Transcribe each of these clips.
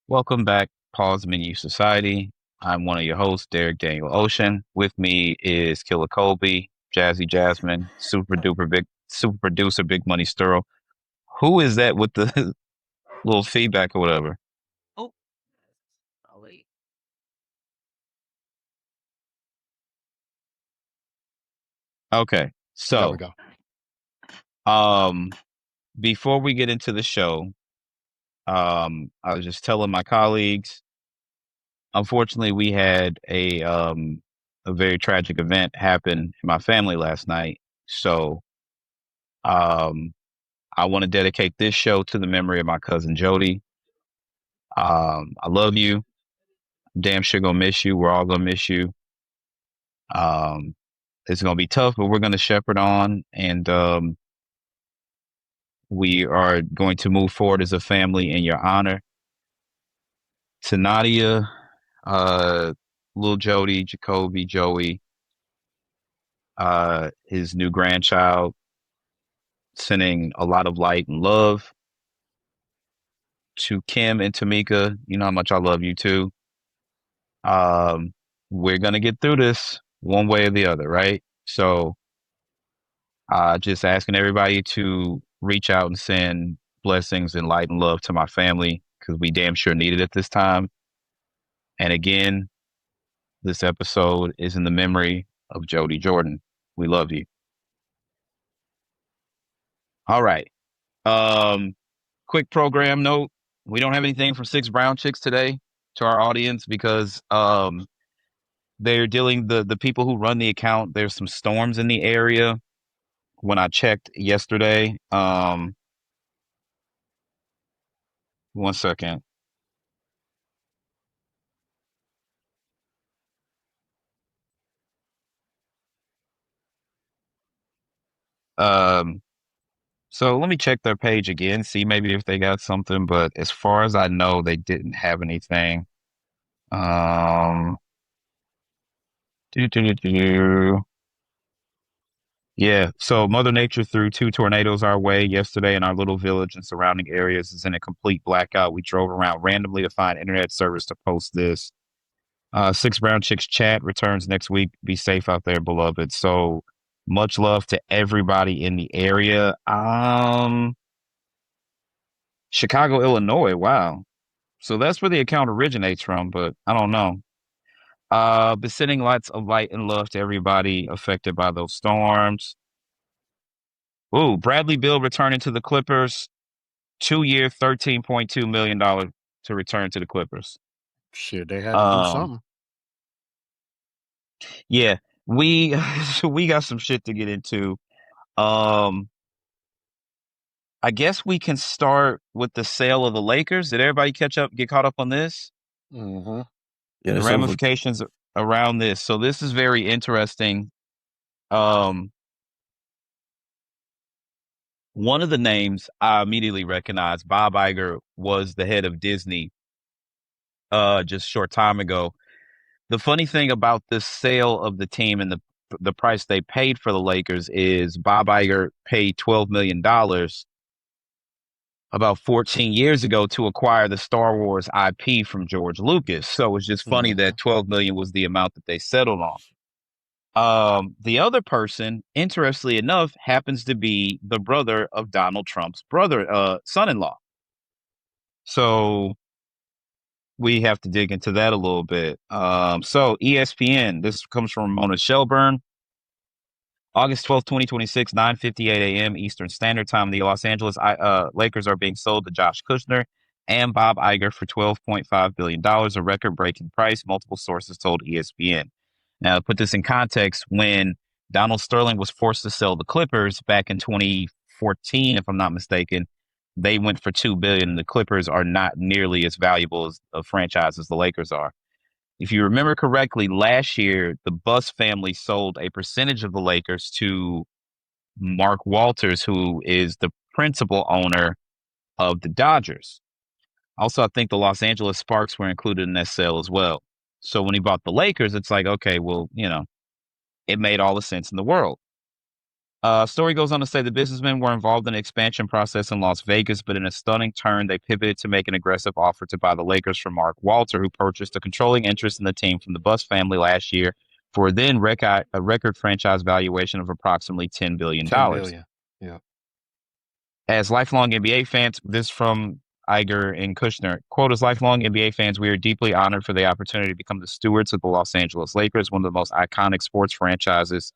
Welcome back, Pause Menu Society. I'm one of your hosts, Derek Daniel Ocean. With me is Killer Colby, Jazzy Jasmine, super producer, Big Money Sturl. Who is that with the little feedback or whatever? Oh, oh wait. Okay, There we so go. um, before we get into the show, I was just telling my colleagues. Unfortunately, we had a very tragic event happen in my family last night. So um I want to dedicate this show to the memory of my cousin Jody. I love you. Damn sure gonna miss you. We're all gonna miss you. Um, it's gonna be tough, but we're gonna shepherd on, and we are going to move forward as a family in your honor. To Nadia, uh, little Jody, Jacoby, Joey, his new grandchild, sending a lot of light and love. To Kim and Tamika, you know how much I love you too. Um, we're gonna get through this one way or the other, right? So, just asking everybody to reach out and send blessings and light and love to my family because we damn sure need it at this time. And again, this episode is in the memory of Jody Jordan. We love you. All right. Um, quick program note: we don't have anything from Six Brown Chicks today to our audience because they're dealing the people who run the account. There's some storms in the area when I checked yesterday. One second. Um, so let me check their page again, see maybe if they got something. But as far as I know, they didn't have anything. Um, do, do, do, do, do. Yeah. So Mother Nature threw two tornadoes our way yesterday, and our little village and surrounding areas is in a complete blackout. We drove around randomly to find internet service to post this. Six Brown Chicks chat returns next week. Be safe out there, beloved. So much love to everybody in the area. Chicago, Illinois. Wow. So that's where the account originates from, but I don't know. But sending lots of light and love to everybody affected by those storms. Ooh, Bradley Bill returning to the Clippers. 2 year, $13.2 million to return to the Clippers. Shit, they had to do Um, something. yeah, we we got some shit to get into. Um, I guess we can start with the sale of the Lakers. Did everybody get caught up on this? Hmm. Yeah, The it's over. ramifications around this. So this is very interesting. Um, one of the names I immediately recognized, Bob Iger, was the head of Disney just a short time ago. The funny thing about this sale of the team and the price they paid for the Lakers is Bob Iger paid $12 million about 14 years ago to acquire the Star Wars IP from George Lucas. So it's just funny Hmm. that 12 million was the amount that they settled on. The other person, interestingly enough, happens to be the brother of Donald Trump's son-in-law. So we have to dig into that a little bit. So ESPN, this comes from Ramona Shelburne. August 12th, 2026, 9:58 a.m. Eastern Standard Time. The Los Angeles Lakers are being sold to Josh Kushner and Bob Iger for $12.5 billion, a record-breaking price, multiple sources told ESPN. Now, to put this in context, when Donald Sterling was forced to sell the Clippers back in 2014, if I'm not mistaken, they went for $2 billion. The Clippers are not nearly as valuable as a franchise as the Lakers are. If you remember correctly, last year, the Buss family sold a percentage of the Lakers to Mark Walters, who is the principal owner of the Dodgers. Also, I think the Los Angeles Sparks were included in that sale as well. So when he bought the Lakers, it's like, okay, well, it made all the sense in the world. Story goes on to say the businessmen were involved in the expansion process in Las Vegas, but in a stunning turn, they pivoted to make an aggressive offer to buy the Lakers from Mark Walter, who purchased a controlling interest in the team from the Buss family last year for a record franchise valuation of approximately $10 billion. 10 billion. Yeah. As lifelong NBA fans, this from Iger and Kushner, quote, as lifelong NBA fans, we are deeply honored for the opportunity to become the stewards of the Los Angeles Lakers, one of the most iconic sports franchises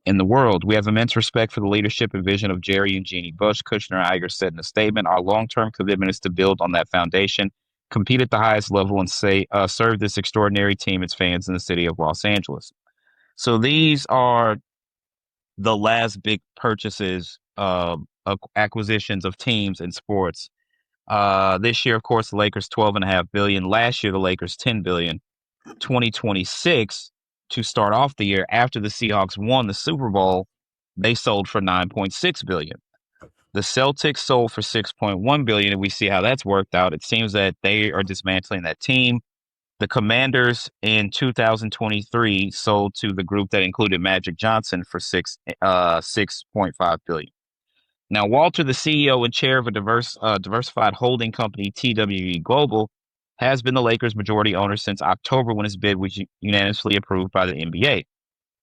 in the world. We have immense respect for the leadership and vision of Jerry and Jeannie Buss. Kushner and Iger said in a statement, our long-term commitment is to build on that foundation, compete at the highest level, and serve this extraordinary team, its fans, in the city of Los Angeles. So these are the last big purchases, acquisitions of teams in sports. This year, of course, the Lakers $12.5 billion. Last year, the Lakers $10 billion. 2026, to start off the year after the Seahawks won the Super Bowl, they sold for $9.6 billion. The Celtics sold for $6.1 billion, and we see how that's worked out. It seems that they are dismantling that team. The Commanders in 2023 sold to the group that included Magic Johnson for $6.5 billion. Now, Walter, the CEO and chair of a diversified holding company, TWE Global, has been the Lakers' majority owner since October when his bid was unanimously approved by the NBA.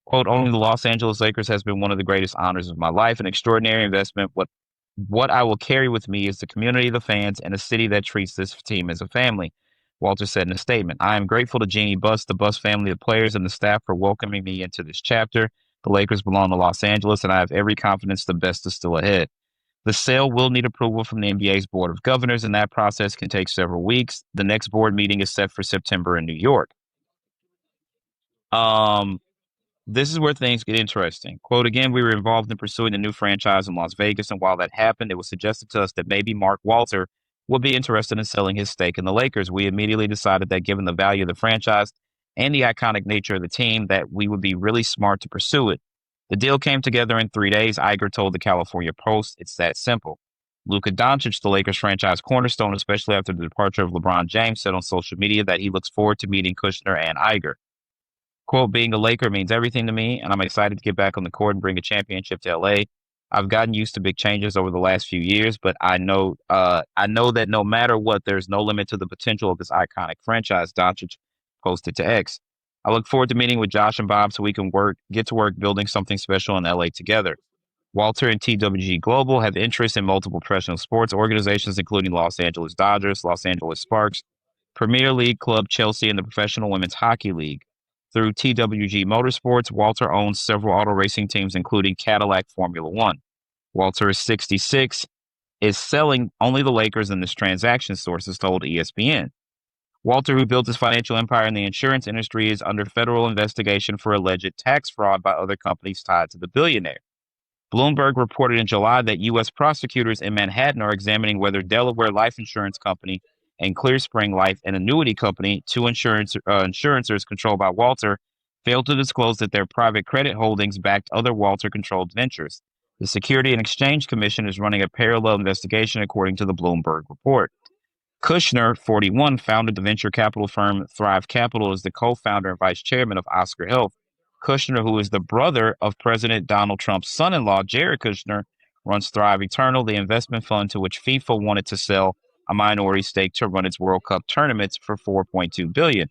Quote, owning the Los Angeles Lakers has been one of the greatest honors of my life, an extraordinary investment. What I will carry with me is the community, the fans, and a city that treats this team as a family, Walter said in a statement. I am grateful to Jeannie Buss, the Buss family, the players, and the staff for welcoming me into this chapter. The Lakers belong to Los Angeles, and I have every confidence the best is still ahead. The sale will need approval from the NBA's Board of Governors, and that process can take several weeks. The next board meeting is set for September in New York. This is where things get interesting. Quote, again, we were involved in pursuing the new franchise in Las Vegas, and while that happened, it was suggested to us that maybe Mark Walter would be interested in selling his stake in the Lakers. We immediately decided that given the value of the franchise and the iconic nature of the team, that we would be really smart to pursue it. The deal came together in 3 days, Iger told the California Post. It's that simple. Luka Doncic, the Lakers franchise cornerstone, especially after the departure of LeBron James, said on social media that he looks forward to meeting Kushner and Iger. Quote, being a Laker means everything to me, and I'm excited to get back on the court and bring a championship to LA. I've gotten used to big changes over the last few years, but I know that no matter what, there's no limit to the potential of this iconic franchise, Doncic posted to X. I look forward to meeting with Josh and Bob so we can get to work building something special in LA together. Walter and TWG Global have interest in multiple professional sports organizations, including Los Angeles Dodgers, Los Angeles Sparks, Premier League club Chelsea, and the Professional Women's Hockey League. Through TWG Motorsports, Walter owns several auto racing teams, including Cadillac Formula One. Walter is 66, is selling only the Lakers in this transaction, sources told ESPN. Walter, who built his financial empire in the insurance industry, is under federal investigation for alleged tax fraud by other companies tied to the billionaire. Bloomberg reported in July that U.S. prosecutors in Manhattan are examining whether Delaware Life Insurance Company and Clear Spring Life, an annuity company, two insurances controlled by Walter, failed to disclose that their private credit holdings backed other Walter-controlled ventures. The Security and Exchange Commission is running a parallel investigation, according to the Bloomberg report. Kushner, 41, founded the venture capital firm Thrive Capital as the co-founder and vice chairman of Oscar Health. Kushner, who is the brother of President Donald Trump's son-in-law, Jared Kushner, runs Thrive Eternal, the investment fund to which FIFA wanted to sell a minority stake to run its World Cup tournaments for $4.2 billion.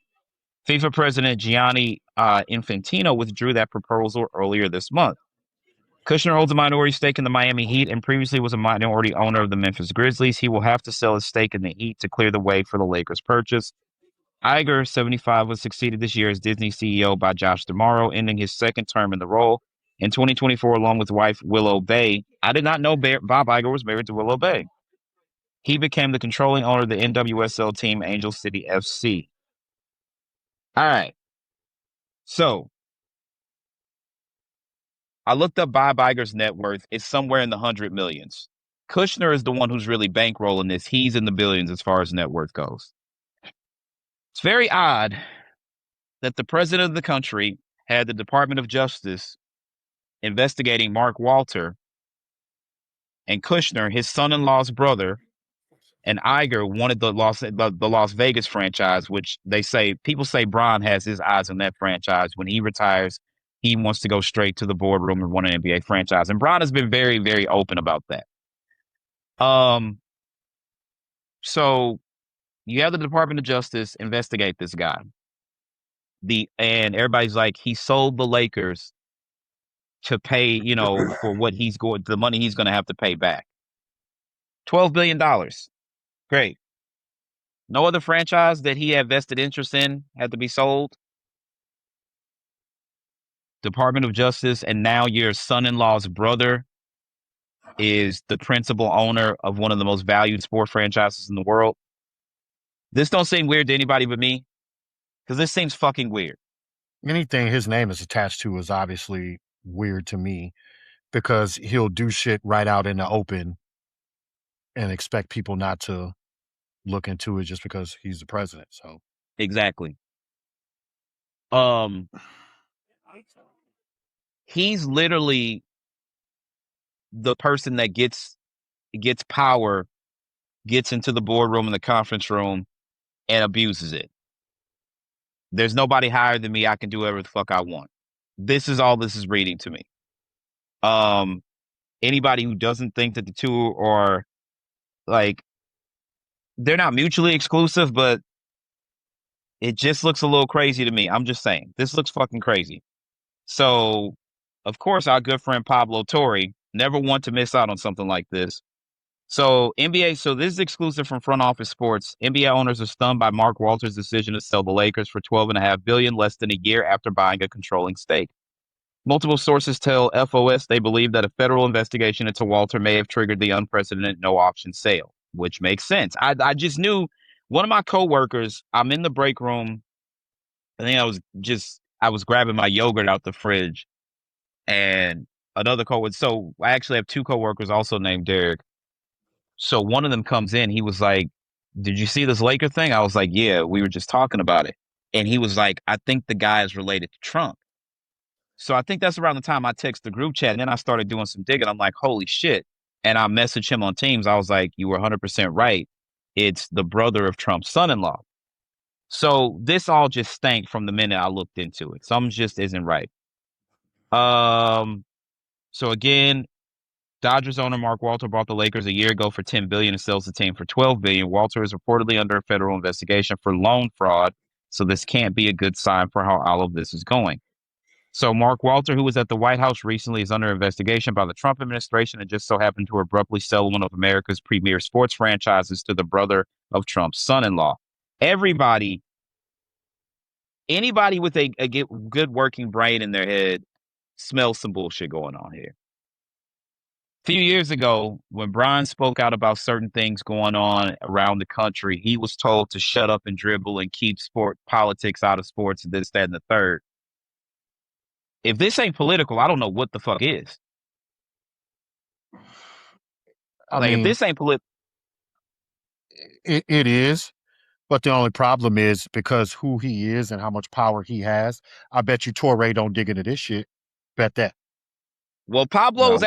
FIFA President Gianni Infantino withdrew that proposal earlier this month. Kushner holds a minority stake in the Miami Heat and previously was a minority owner of the Memphis Grizzlies. He will have to sell his stake in the Heat to clear the way for the Lakers' purchase. Iger, 75, was succeeded this year as Disney CEO by Josh D'Amaro, ending his second term in the role. In 2024, along with wife Willow Bay, I did not know Bob Iger was married to Willow Bay. He became the controlling owner of the NWSL team Angel City FC. All right. So I looked up Bob Iger's net worth. It's somewhere in the 100 millions. Kushner is the one who's really bankrolling this. He's in the billions as far as net worth goes. It's very odd that the president of the country had the Department of Justice investigating Mark Walter and Kushner, his son-in-law's brother, and Iger wanted the Las Vegas franchise, which people say Bron has his eyes on that franchise. When he retires, he wants to go straight to the boardroom and run an NBA franchise. And Bron has been very, very open about that. So you have the Department of Justice investigate this guy. And everybody's like, he sold the Lakers to pay, for what the money he's going to have to pay back. $12 billion. Great. No other franchise that he had vested interest in had to be sold. Department of Justice, and now your son-in-law's brother is the principal owner of one of the most valued sport franchises in the world. This don't seem weird to anybody but me, because this seems fucking weird. Anything his name is attached to is obviously weird to me, because he'll do shit right out in the open and expect people not to look into it just because he's the president. So Exactly. He's literally the person that gets power, gets into the boardroom and the conference room and abuses it. There's nobody higher than me. I can do whatever the fuck I want. This is all this is reading to me. Anybody who doesn't think that the two are like, they're not mutually exclusive, but it just looks a little crazy to me. I'm just saying, this looks fucking crazy. So, of course, our good friend Pablo Torre never want to miss out on something like this. So so this is exclusive from Front Office Sports. NBA owners are stunned by Mark Walter's decision to sell the Lakers for $12.5 billion less than a year after buying a controlling stake. Multiple sources tell FOS they believe that a federal investigation into Walter may have triggered the unprecedented no-auction sale, which makes sense. I just knew one of my coworkers, I'm in the break room. I think I was grabbing my yogurt out the fridge, and another coworker. So I actually have two coworkers also named Derek. So one of them comes in. He was like, "Did you see this Laker thing?" I was like, "Yeah, we were just talking about it." And he was like, "I think the guy is related to Trump." So I think that's around the time I text the group chat. And then I started doing some digging. I'm like, holy shit. And I messaged him on Teams. I was like, you were 100% right. It's the brother of Trump's son-in-law. So this all just stank from the minute I looked into it. Something just isn't right. So again, Dodgers owner Mark Walter bought the Lakers a year ago for $10 billion and sells the team for $12 billion. Walter is reportedly under a federal investigation for loan fraud. So this can't be a good sign for how all of this is going. So Mark Walter, who was at the White House recently, is under investigation by the Trump administration and just so happened to abruptly sell one of America's premier sports franchises to the brother of Trump's son-in-law. Anybody with a good working brain in their head smells some bullshit going on here. A few years ago, when Brian spoke out about certain things going on around the country, he was told to shut up and dribble and keep politics out of sports and this, that, and the third. If this ain't political, I don't know what the fuck is. If this ain't political, it is. But the only problem is because who he is and how much power he has. I bet you Torre don't dig into this shit. Bet that. Well, Pablo's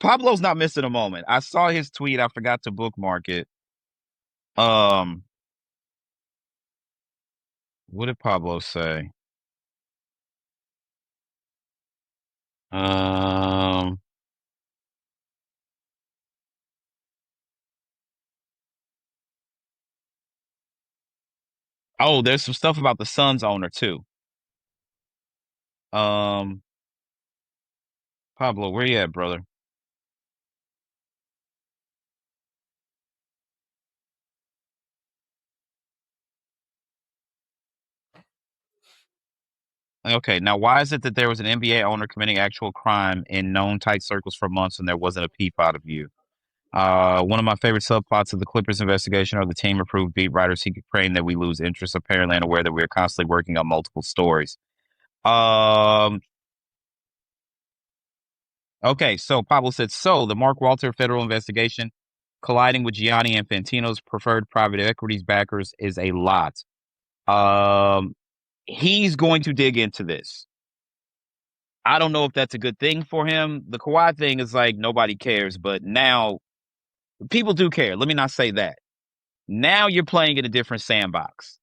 Pablo's not missing a moment. I saw his tweet. I forgot to bookmark it. What did Pablo say? Oh, there's some stuff about the Suns owner too. Pablo, where you at, brother? Okay, now why is it that there was an NBA owner committing actual crime in known tight circles for months and there wasn't a peep out of you? One of my favorite subplots of the Clippers investigation are the team approved beat writers who praying that we lose interest, apparently unaware that we are constantly working on multiple stories. Okay, so Pablo said, so the Mark Walter federal investigation colliding with Gianni Infantino's preferred private equities backers is a lot. He's going to dig into this. I don't know if that's a good thing for him. The Kawhi thing is like nobody cares, but now people do care. Let me not say that. Now you're playing in a different sandbox.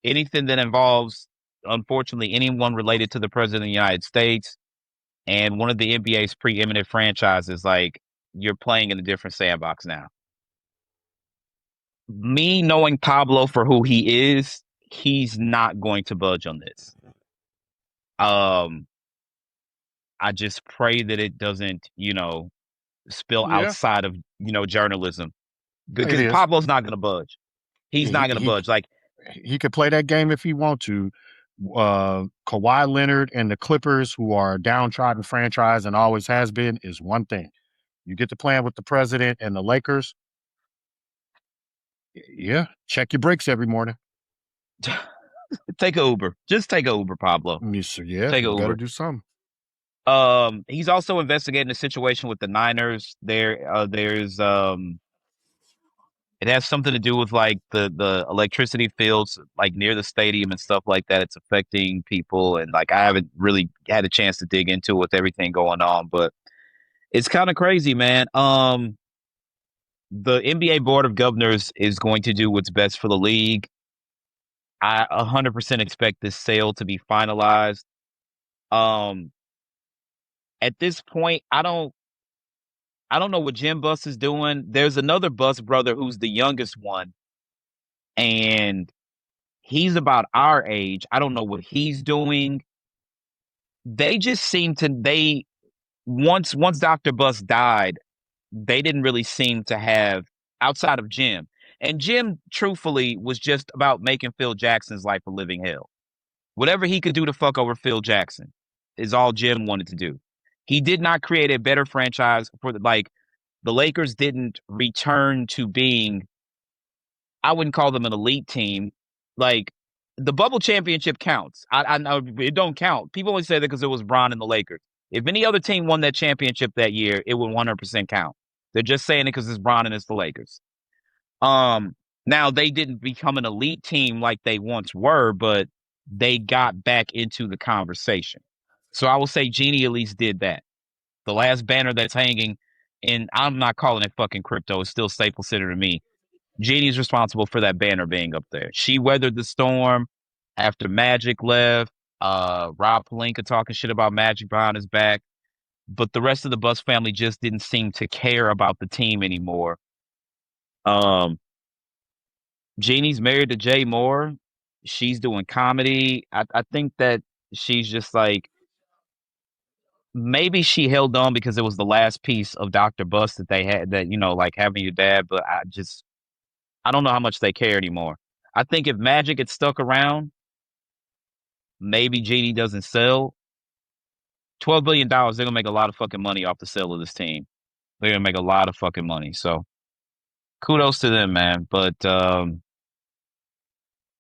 Anything that involves unfortunately anyone related to the president of the United States and one of the NBA's preeminent franchises, like you're playing in a different sandbox now. Me knowing Pablo for who he is, he's not going to budge on this. Um, I just pray that it doesn't, spill Yeah, outside of, journalism it because is. Pablo's not going to budge. He's He not going to he budge. Like, he could play that game if he want to. Kawhi Leonard and the Clippers, who are a downtrodden franchise and always has been, is one thing. You get to playing with the president and the Lakers. Yeah, check your brakes every morning. take a Uber. Just take a Uber, Pablo. Yeah, Take a you better Uber. do something. He's also investigating a situation with the Niners. There's it has something to do with like the electricity fields like near the stadium and stuff like that. It's affecting people, and like I haven't really had a chance to dig into it with everything going on, but it's kind of crazy, man. The NBA Board of Governors is going to do what's best for the league. I 100% expect this sale to be finalized. Um, at this point, I don't know what Jim Buss is doing. There's another Buss brother who's the youngest one, and he's about our age. I don't know what he's doing. They just seem to they once Dr. Buss died, they didn't really seem to have outside of Jim. And Jim, truthfully, was just about making Phil Jackson's life a living hell. Whatever he could do to fuck over Phil Jackson is all Jim wanted to do. He did not create a better franchise for the Lakers didn't return to being, I wouldn't call them an elite team. Like the bubble championship counts. I know it don't count. People always say that because it was Bron and the Lakers. If any other team won that championship that year, it would 100% count. They're just saying it because it's Bron and it's the Lakers. Now they didn't become an elite team like they once were, but they got back into the conversation. So I will say Jeannie at least did that. The last banner that's hanging, and I'm not calling it fucking crypto, it's still Staples Center to me. Jeannie's responsible for that banner being up there. She weathered the storm after Magic left. Rob Pelinka talking shit about Magic behind his back. But the rest of the Buss family just didn't seem to care about the team anymore. Um, Jeannie's married to Jay Moore. She's doing comedy. I think that she's just like maybe she held on because it was the last piece of Dr. Buss that they had that, like having your dad, but I don't know how much they care anymore. I think if Magic had stuck around, maybe Jeannie doesn't sell. $12 billion, they're gonna make a lot of fucking money off the sale of this team. They're gonna make a lot of fucking money. So kudos to them, man. But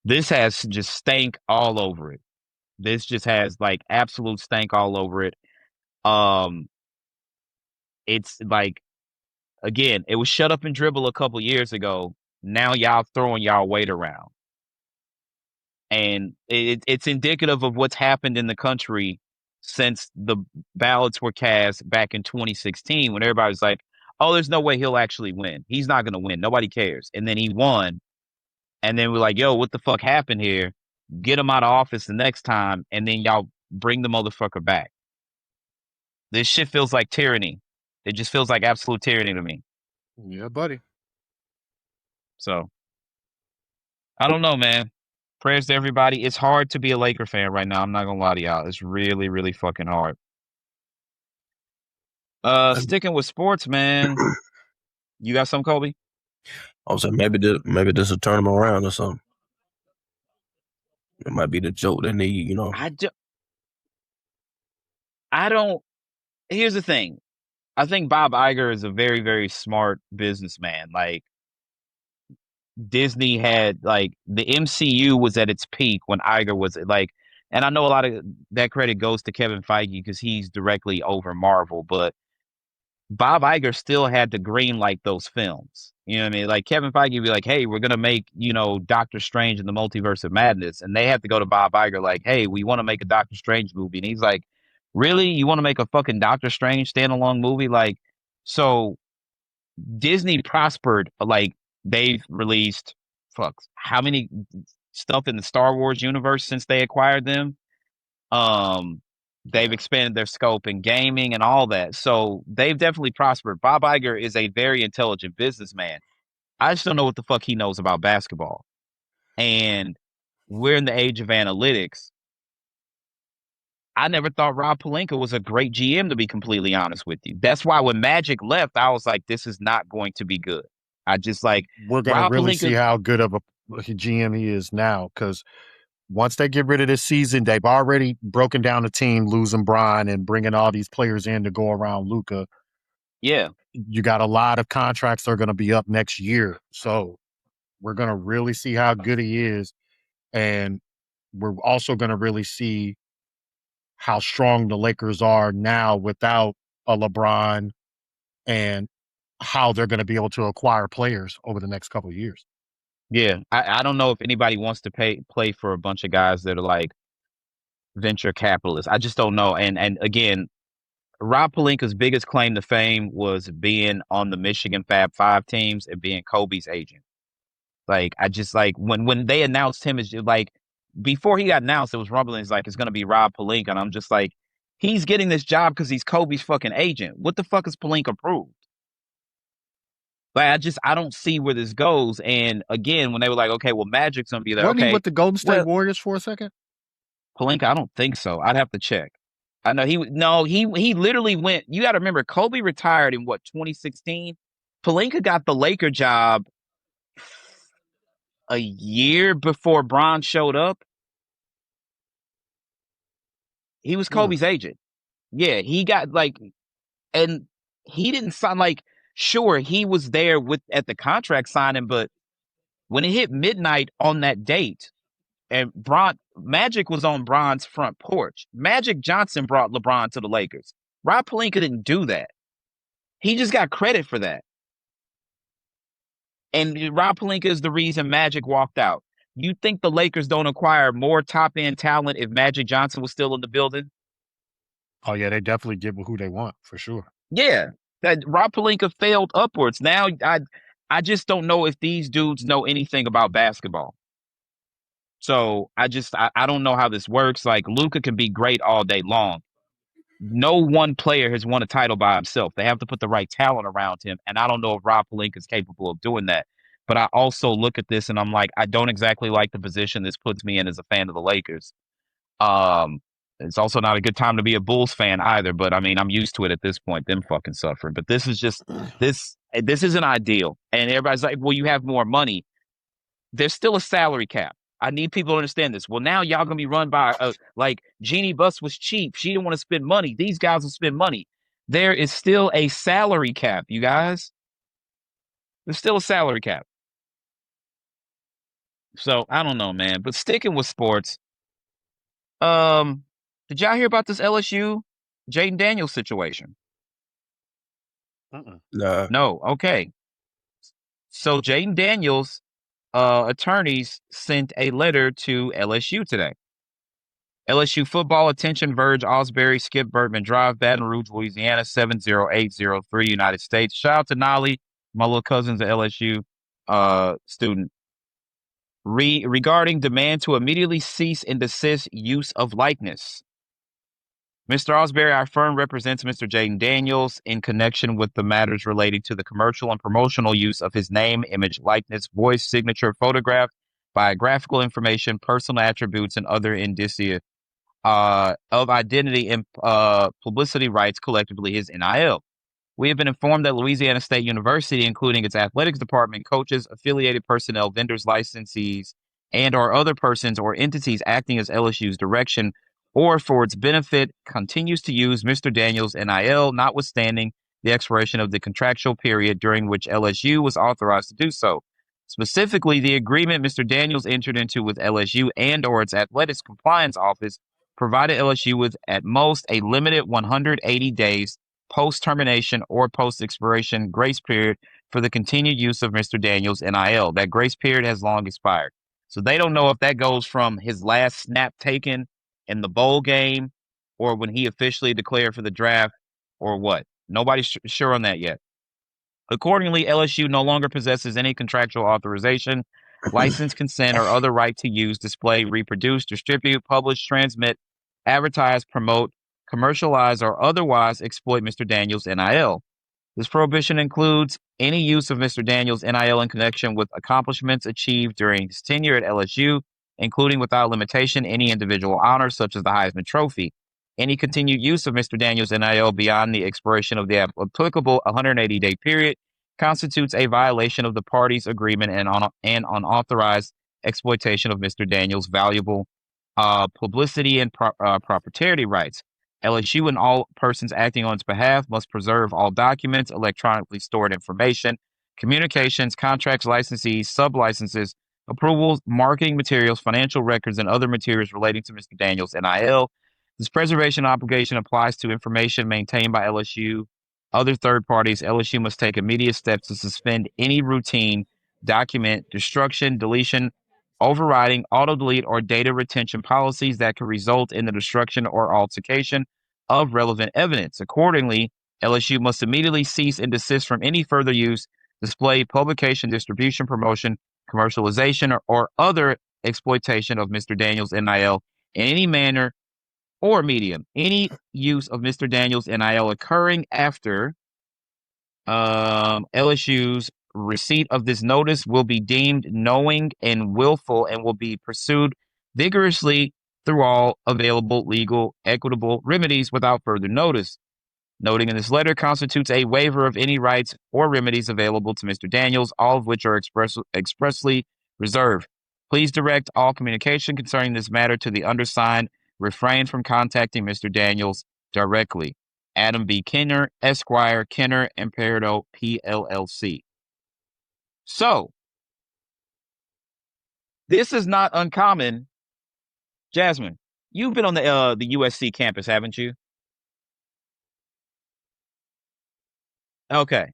this has just stank all over it. This just has like absolute stank all over it. Um, it's like again, it was shut up and dribble a couple years ago. Now y'all throwing y'all weight around. And it's indicative of what's happened in the country since the ballots were cast back in 2016 when everybody was like, oh, there's no way he'll actually win. He's not going to win. Nobody cares. And then he won. And then we're like, yo, what the fuck happened here? Get him out of office the next time. And then y'all bring the motherfucker back. This shit feels like tyranny. It just feels like absolute tyranny to me. Yeah, buddy. So I don't know, man. Prayers to everybody. It's hard to be a Laker fan right now. I'm not gonna lie to y'all. It's really, really fucking hard. And Sticking with sports, man. You got some, Kobe? I was like, maybe this will turn them around or something. It might be the joke they need. I do, I don't. Here's the thing. I think Bob Iger is a very, very smart businessman. Like Disney had, like the MCU was at its peak when Iger was like, and I know a lot of that credit goes to Kevin Feige because he's directly over Marvel, but Bob Iger still had to green light those films. You know what I mean? Like Kevin Feige would be like, hey, we're gonna make, Doctor Strange in the Multiverse of Madness. And they have to go to Bob Iger like, hey, we want to make a Doctor Strange movie. And he's like, really? You want to make a fucking Doctor Strange standalone movie? Like, so Disney prospered, like they've released how many stuff in the Star Wars universe since they acquired them. Um, they've expanded their scope in gaming and all that. So they've definitely prospered. Bob Iger is a very intelligent businessman. I just don't know what the fuck he knows about basketball. And we're in the age of analytics. I never thought Rob Pelinka was a great GM, to be completely honest with you. That's why when Magic left, I was like, this is not going to be good. I just like We're going to Rob really see Pelinka. how good of a GM he is now, because once they get rid of this season, they've already broken down the team, losing Brian and bringing all these players in to go around Luka. Yeah. You got a lot of contracts that are going to be up next year. So we're going to really see how good he is. And we're also going to really see how strong the Lakers are now without a LeBron, and how they're going to be able to acquire players over the next couple of years. Yeah. I don't know if anybody wants to play for a bunch of guys that are like venture capitalists. I just don't know. And again, Rob Pelinka's biggest claim to fame was being on the Michigan Fab Five teams and being Kobe's agent. Like, I just like when they announced him as like before he got announced, it was rumblings like it's gonna be Rob Pelinka, and I'm just like, he's getting this job because he's Kobe's fucking agent. What the fuck is Pelinka proved? Like, I don't see where this goes. And again, when they were like, okay, well, Magic's gonna be there. Wasn't he Okay, with the Golden State well, Warriors for a second? Pelinka, I don't think so. I'd have to check. I know he literally went. You got to remember, Kobe retired in what 2016. Pelinka got the Laker job a year before Bron showed up. He was Kobe's agent. Yeah, he got like, and he didn't sign like. Sure, he was there with at the contract signing, but when it hit midnight on that date, and Magic was on Bron's front porch. Magic Johnson brought LeBron to the Lakers. Rob Pelinka didn't do that. He just got credit for that. And Rob Pelinka is the reason Magic walked out. You think the Lakers don't acquire more top end talent if Magic Johnson was still in the building? Oh yeah, they definitely get who they want for sure. Yeah, that Rob Pelinka failed upwards. Now I just don't know if these dudes know anything about basketball. So I don't know how this works. Like Luka can be great all day long. No one player has won a title by himself. They have to put the right talent around him. And I don't know if Rob Pelinka is capable of doing that. But I also look at this and I'm like, I don't exactly like the position this puts me in as a fan of the Lakers. Um, it's also not a good time to be a Bulls fan either. But I mean, I'm used to it at this point, them fucking suffering. But this is just this isn't ideal. And everybody's like, well, you have more money. There's still a salary cap. I need people to understand this. Well, now y'all gonna be run by like Jeannie Buss was cheap. She didn't want to spend money. These guys will spend money. There is still a salary cap, you guys. There's still a salary cap. So I don't know, man. But sticking with sports, did y'all hear about this LSU Jaden Daniels situation? Nah. No. Okay. So Jaden Daniels attorneys sent a letter to LSU today. LSU football, attention, Verge, Osbury, Skip Bertman Drive, Baton Rouge, Louisiana, 70803, United States. Shout out to Nolly, my little cousin's an LSU student. Regarding demand to immediately cease and desist use of likeness. Mr. Osbury, our firm represents Mr. Jaden Daniels in connection with the matters relating to the commercial and promotional use of his name, image, likeness, voice, signature, photograph, biographical information, personal attributes, and other indicia of identity and publicity rights, collectively his NIL. We have been informed that Louisiana State University, including its athletics department, coaches, affiliated personnel, vendors, licensees, and or other persons or entities acting as LSU's direction or for its benefit, continues to use Mr. Daniels' NIL, notwithstanding the expiration of the contractual period during which LSU was authorized to do so. Specifically, the agreement Mr. Daniels entered into with LSU and or its athletics compliance office provided LSU with at most a limited 180 days post-termination or post-expiration grace period for the continued use of Mr. Daniels' NIL. That grace period has long expired. So they don't know if that goes from his last snap taken in the bowl game or when he officially declared for the draft or what. Nobody's sure on that yet. Accordingly, LSU no longer possesses any contractual authorization license, consent, or other right to use, display, reproduce, distribute, publish, transmit, advertise, promote, commercialize, or otherwise exploit Mr. Daniels' NIL. This prohibition includes any use of Mr. Daniels' NIL in connection with accomplishments achieved during his tenure at LSU, including without limitation any individual honors such as the Heisman Trophy. Any continued use of Mr. Daniels' NIL beyond the expiration of the applicable 180-day period constitutes a violation of the parties' agreement and unauthorized exploitation of Mr. Daniels' valuable publicity and proprietary rights. LSU and all persons acting on its behalf must preserve all documents, electronically stored information, communications, contracts, licensees, sub-licenses, approvals, marketing materials, financial records, and other materials relating to Mr. Daniels' NIL. This preservation obligation applies to information maintained by LSU. Other third parties, LSU must take immediate steps to suspend any routine document destruction, deletion, overriding, auto-delete, or data retention policies that could result in the destruction or alteration of relevant evidence. Accordingly, LSU must immediately cease and desist from any further use, display, publication, distribution, promotion, commercialization, or other exploitation of Mr. Daniels' NIL in any manner or medium. Any use of Mr. Daniels' NIL occurring after LSU's receipt of this notice will be deemed knowing and willful and will be pursued vigorously through all available legal, equitable remedies without further notice. Noting in this letter constitutes a waiver of any rights or remedies available to Mr. Daniels, all of which are expressly reserved. Please direct all communication concerning this matter to the undersigned. Refrain from contacting Mr. Daniels directly. Adam B. Kenner, Esquire, Kenner, Imperdo, PLLC. So, this is not uncommon. Jasmine, you've been on the USC campus, haven't you? Okay.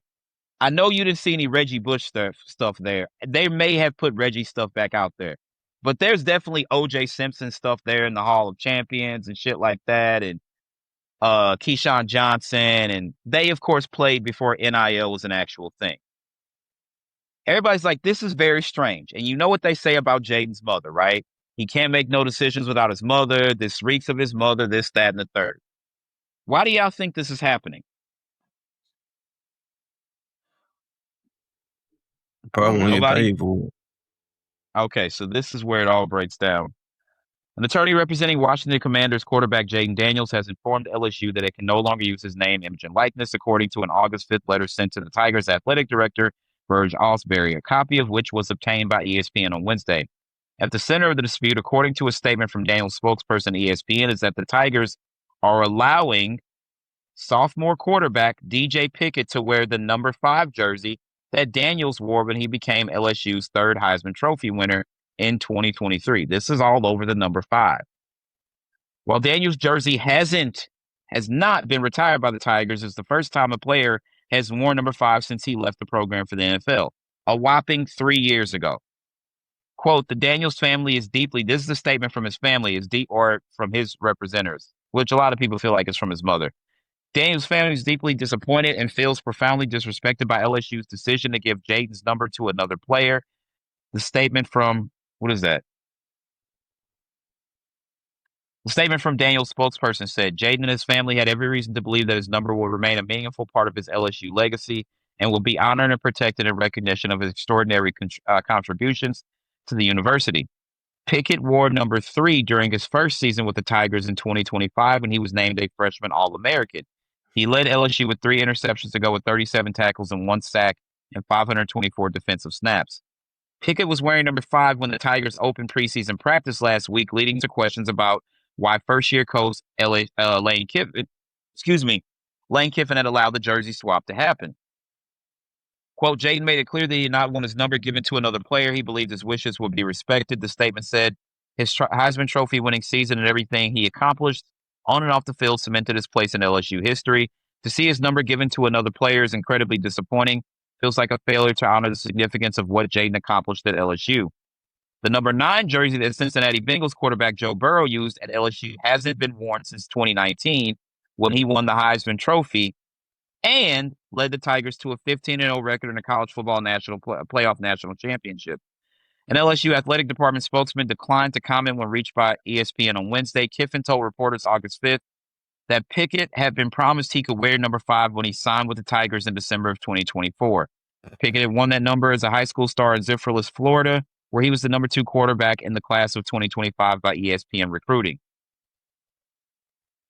I know you didn't see any Reggie Bush stuff there. They may have put Reggie stuff back out there. But there's definitely O.J. Simpson stuff there in the Hall of Champions and shit like that. And Keyshawn Johnson. And they, of course, played before NIL was an actual thing. Everybody's like, this is very strange. And you know what they say about Jaden's mother, right? He can't make no decisions without his mother. This reeks of his mother, this, that, and the third. Why do y'all think this is happening? Probably when you Nobody? pay for it. Okay, so this is where it all breaks down. An attorney representing Washington Commanders quarterback Jaden Daniels has informed LSU that it can no longer use his name, image, and likeness, according to an August 5th letter sent to the Tigers athletic director, Burge Osbury, a copy of which was obtained by ESPN on Wednesday. At the center of the dispute, according to a statement from Daniels' spokesperson ESPN, is that the Tigers are allowing sophomore quarterback DJ Pickett to wear the number 5 jersey that Daniels wore when he became LSU's third Heisman Trophy winner in 2023. This is all over the number 5. While Daniels' jersey has not been retired by the Tigers, it's the first time a player has worn number 5 since he left the program for the NFL, a whopping 3 years ago. Quote, the Daniels family is deeply, this is a statement from his family, or from his representatives, which a lot of people feel like is from his mother. Daniels' family is deeply disappointed and feels profoundly disrespected by LSU's decision to give Jaden's number to another player. The statement from, what is that? The statement from Daniels' spokesperson said, Jaden and his family had every reason to believe that his number will remain a meaningful part of his LSU legacy and will be honored and protected in recognition of his extraordinary contributions to the university. Pickett wore number 3 during his first season with the Tigers in 2025 when he was named a freshman All-American. He led LSU with 3 interceptions to go with 37 tackles and 1 sack and 524 defensive snaps. Pickett was wearing number 5 when the Tigers opened preseason practice last week, leading to questions about why first-year coach Lane Kiffin had allowed the jersey swap to happen. Quote, Jaden made it clear that he did not want his number given to another player. He believed his wishes would be respected. The statement said his Heisman Trophy winning season and everything he accomplished on and off the field cemented his place in LSU history. To see his number given to another player is incredibly disappointing. Feels like a failure to honor the significance of what Jaden accomplished at LSU. The number 9 jersey that Cincinnati Bengals quarterback Joe Burrow used at LSU hasn't been worn since 2019 when he won the Heisman Trophy and led the Tigers to a 15-0 record in the college football national playoff national championship. An LSU athletic department spokesman declined to comment when reached by ESPN on Wednesday. Kiffin told reporters August 5th that Pickett had been promised he could wear number 5 when he signed with the Tigers in December of 2024. Pickett had won that number as a high school star in Zephyrhills, Florida, where he was the number 2 quarterback in the class of 2025 by ESPN Recruiting.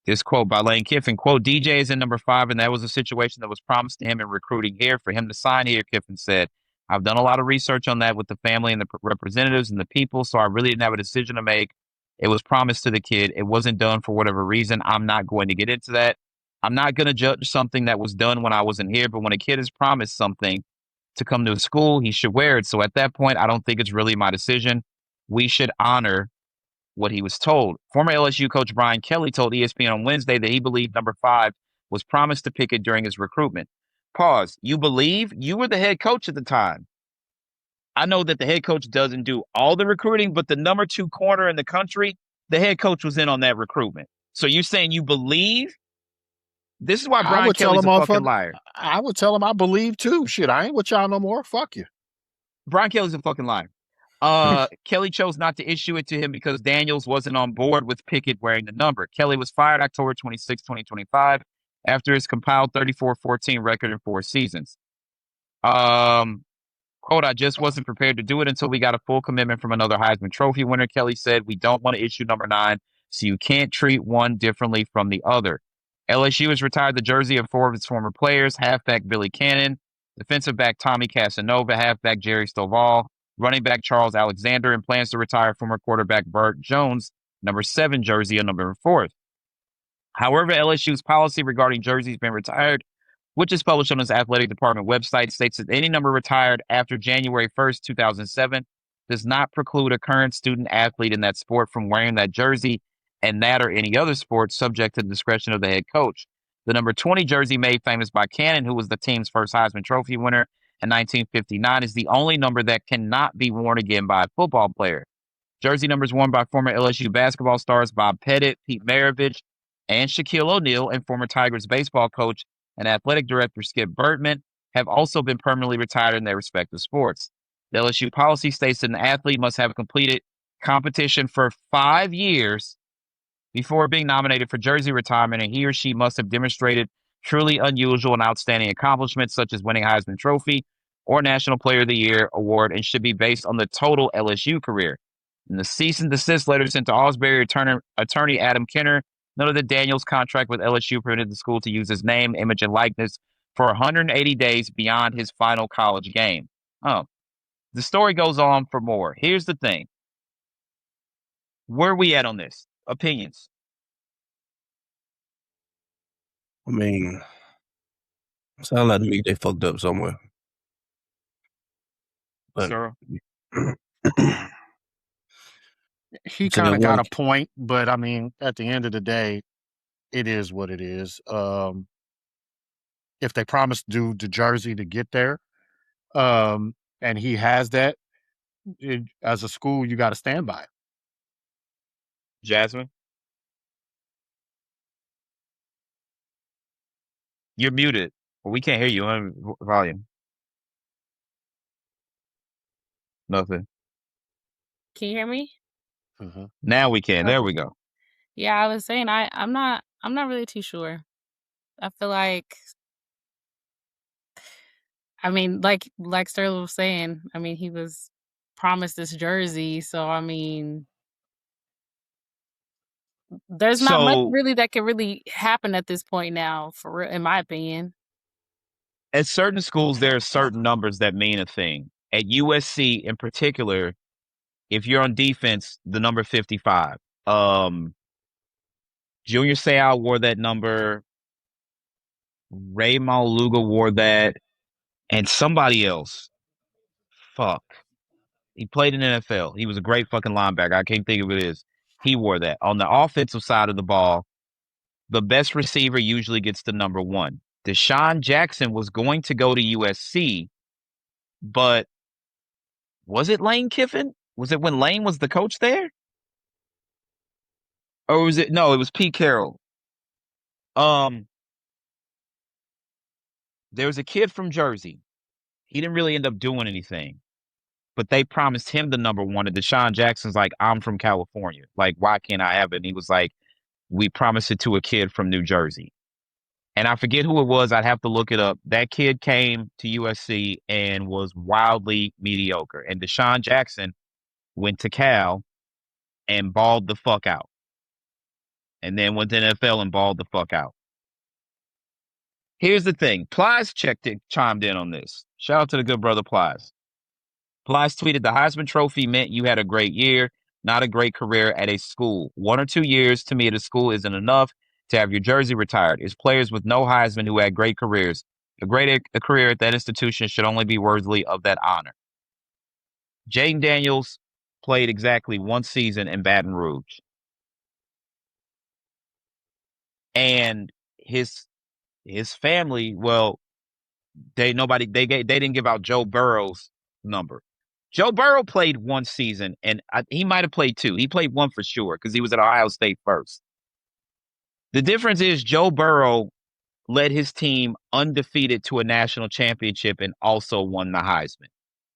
This quote by Lane Kiffin, quote, DJ is in number 5, and that was a situation that was promised to him in recruiting here. For him to sign here, Kiffin said, I've done a lot of research on that with the family and the representatives and the people, so I really didn't have a decision to make. It was promised to the kid. It wasn't done for whatever reason. I'm not going to get into that. I'm not going to judge something that was done when I wasn't here, but when a kid is promised something to come to a school, he should wear it. So at that point, I don't think it's really my decision. We should honor what he was told. Former LSU coach Brian Kelly told ESPN on Wednesday that he believed number 5 was promised to Pickett during his recruitment. Pause. You believe? You were the head coach at the time. I know that the head coach doesn't do all the recruiting, but the number 2 corner in the country, the head coach was in on that recruitment. So you're saying you believe? This is why I Brian would tell Kelly's him a fucking liar. I would tell him I believe too. Shit, I ain't with y'all no more. Fuck you. Brian Kelly's a fucking liar. Kelly chose not to issue it to him because Daniels wasn't on board with Pickett wearing the number. Kelly was fired October 26, 2025, after his compiled 34-14 record in 4 seasons. Quote, I just wasn't prepared to do it until we got a full commitment from another Heisman Trophy winner. Kelly said, we don't want to issue number 9, so you can't treat one differently from the other. LSU has retired the jersey of 4 of its former players, halfback Billy Cannon, defensive back Tommy Casanova, halfback Jerry Stovall, running back Charles Alexander, and plans to retire former quarterback Burt Jones' number 7 jersey on November 4th. However, LSU's policy regarding jerseys being retired, which is published on its athletic department website, states that any number retired after January 1st, 2007 does not preclude a current student athlete in that sport from wearing that jersey and that or any other sport subject to the discretion of the head coach. The number 20 jersey made famous by Cannon, who was the team's first Heisman Trophy winner in 1959, is the only number that cannot be worn again by a football player. Jersey numbers worn by former LSU basketball stars Bob Pettit, Pete Maravich, and Shaquille O'Neal, and former Tigers baseball coach and athletic director Skip Bertman have also been permanently retired in their respective sports. The LSU policy states that an athlete must have completed competition for 5 years before being nominated for jersey retirement, and he or she must have demonstrated truly unusual and outstanding accomplishments, such as winning Heisman Trophy or National Player of the Year award, and should be based on the total LSU career. In the cease-and-desist letter sent to Osbury attorney Adam Kenner, noted that Daniels' contract with LSU permitted the school to use his name, image, and likeness for 180 days beyond his final college game. Oh, the story goes on for more. Here's the thing. Where are we at on this? Opinions. I mean, sound like to me they fucked up somewhere. But Sir? He So kind that of got one- a point, but I mean, at the end of the day, it is what it is. If they promised to do the jersey to get there, and he has that, as a school, you got to stand by it. Jasmine? You're muted. We can't hear you on volume. Nothing. Can you hear me? Now we can. There we go. Yeah, I was saying I'm not really too sure. I feel like, I mean, like Sterling was saying, I mean, he was promised this jersey, so I mean, there's not much So really that can really happen at this point now, for real, in my opinion. at certain schools, there are certain numbers that mean a thing. At USC in particular, if you're on defense, the number 55. Junior Seau wore that number. Ray Maluga wore that. And somebody else. Fuck. He played in the NFL. He was a great fucking linebacker. I can't think of who it is. He wore that. On the offensive side of the ball, the best receiver usually gets the number 1. Deshaun Jackson was going to go to USC, but was it Lane Kiffin? Was it when Lane was the coach there? Or was it? No, it was Pete Carroll. There was a kid from Jersey. He didn't really end up doing anything. but they promised him the number one. And Deshaun Jackson's like, I'm from California. Like, why can't I have it? And he was like, we promised it to a kid from New Jersey. And I forget who it was. I'd have to look it up. That kid came to USC and was wildly mediocre. And Deshaun Jackson went to Cal and balled the fuck out. And then went to the NFL and balled the fuck out. Here's the thing. Plies chimed in on this. Shout out to the good brother Plies. Plies tweeted, the Heisman Trophy meant you had a great year, not a great career at a school. 1 or 2 years to me at a school isn't enough to have your jersey retired. It's players with no Heisman who had great careers. A career at that institution should only be worthy of that honor. Jaden Daniels played exactly 1 season in Baton Rouge. And his family, well, they didn't give out Joe Burrow's number. Joe Burrow played 1 season, and he might have played 2. He played 1 for sure because he was at Ohio State first. The difference is Joe Burrow led his team undefeated to a national championship and also won the Heisman.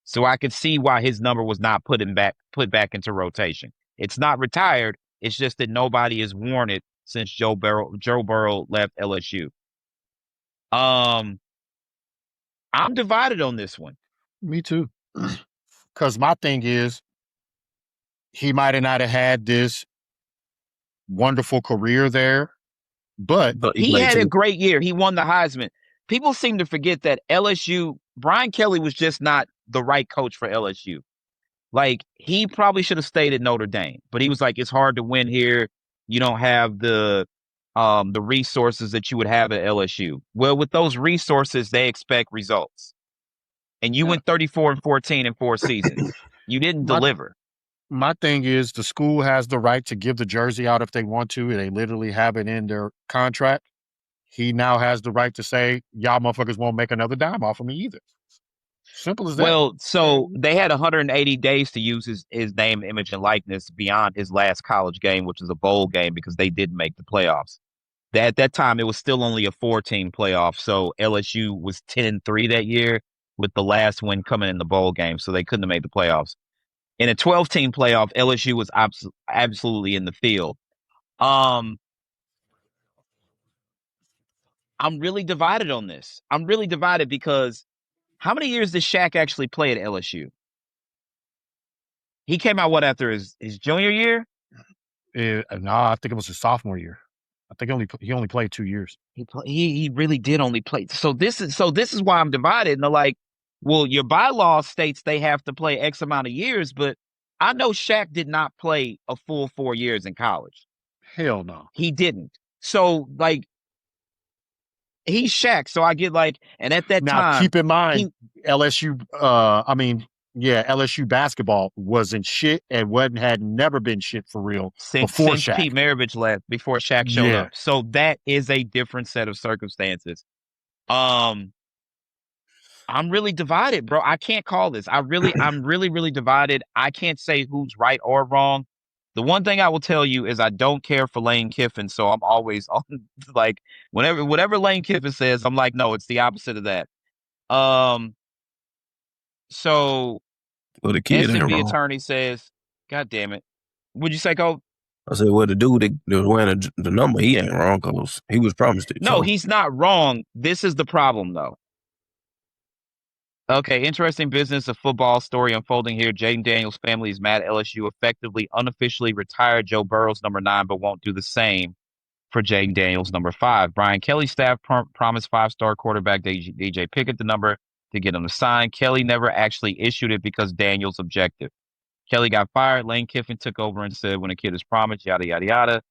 So I could see why his number was not put back into rotation. It's not retired. It's just that nobody has worn it since Joe Burrow left LSU. I'm divided on this one. Me too. Because my thing is, he might have not have had this wonderful career there, but he had a great year. He won the Heisman. People seem to forget that LSU, Brian Kelly was just not the right coach for LSU. Like, he probably should have stayed at Notre Dame, but he was like, it's hard to win here. You don't have the resources that you would have at LSU. Well, with those resources, they expect results. And you went 34-14 in 4 seasons. You didn't deliver. My thing is, the school has the right to give the jersey out if they want to. They literally have it in their contract. He now has the right to say, y'all motherfuckers won't make another dime off of me either. Simple as that. Well, so they had 180 days to use his name, image, and likeness beyond his last college game, which was a bowl game because they didn't make the playoffs. At that time, it was still only a 4-team playoff. So LSU was 10-3 that year with the last win coming in the bowl game. So they couldn't have made the playoffs. In a 12-team playoff, LSU was absolutely in the field. I'm really divided on this. I'm really divided because how many years did Shaq actually play at LSU? He came out after his junior year? No, I think it was his sophomore year. I think he only played 2 years. He really did only play. So this is why I'm divided. And they're like, well, your bylaw states they have to play X amount of years, but I know Shaq did not play a full 4 years in college. Hell no. He didn't. So, like, he's Shaq. So I get like, and at that time. Now, keep in mind, LSU basketball wasn't shit and had never been shit for real since Shaq. Pete Maravich left, before Shaq showed up. So that is a different set of circumstances. I'm really divided, bro. I can't call this. I'm really, really divided. I can't say who's right or wrong. The one thing I will tell you is I don't care for Lane Kiffin, so I'm always on, like, whatever Lane Kiffin says, I'm like, no, it's the opposite of that. So, well, the kid SMB attorney says, God damn it. What'd you say, Cole? I said, well, the dude that was wearing the number, he ain't wrong because he was promised it. No, he's not wrong. This is the problem, though. Okay, interesting business of football story unfolding here. Jaden Daniels' family is mad LSU effectively unofficially retired Joe Burrow's number 9, but won't do the same for Jaden Daniels' number 5. Brian Kelly's staff promised 5-star quarterback DJ Pickett the number to get him to sign. Kelly never actually issued it because Daniels objected. Kelly got fired. Lane Kiffin took over and said, when a kid is promised, yada, yada, yada.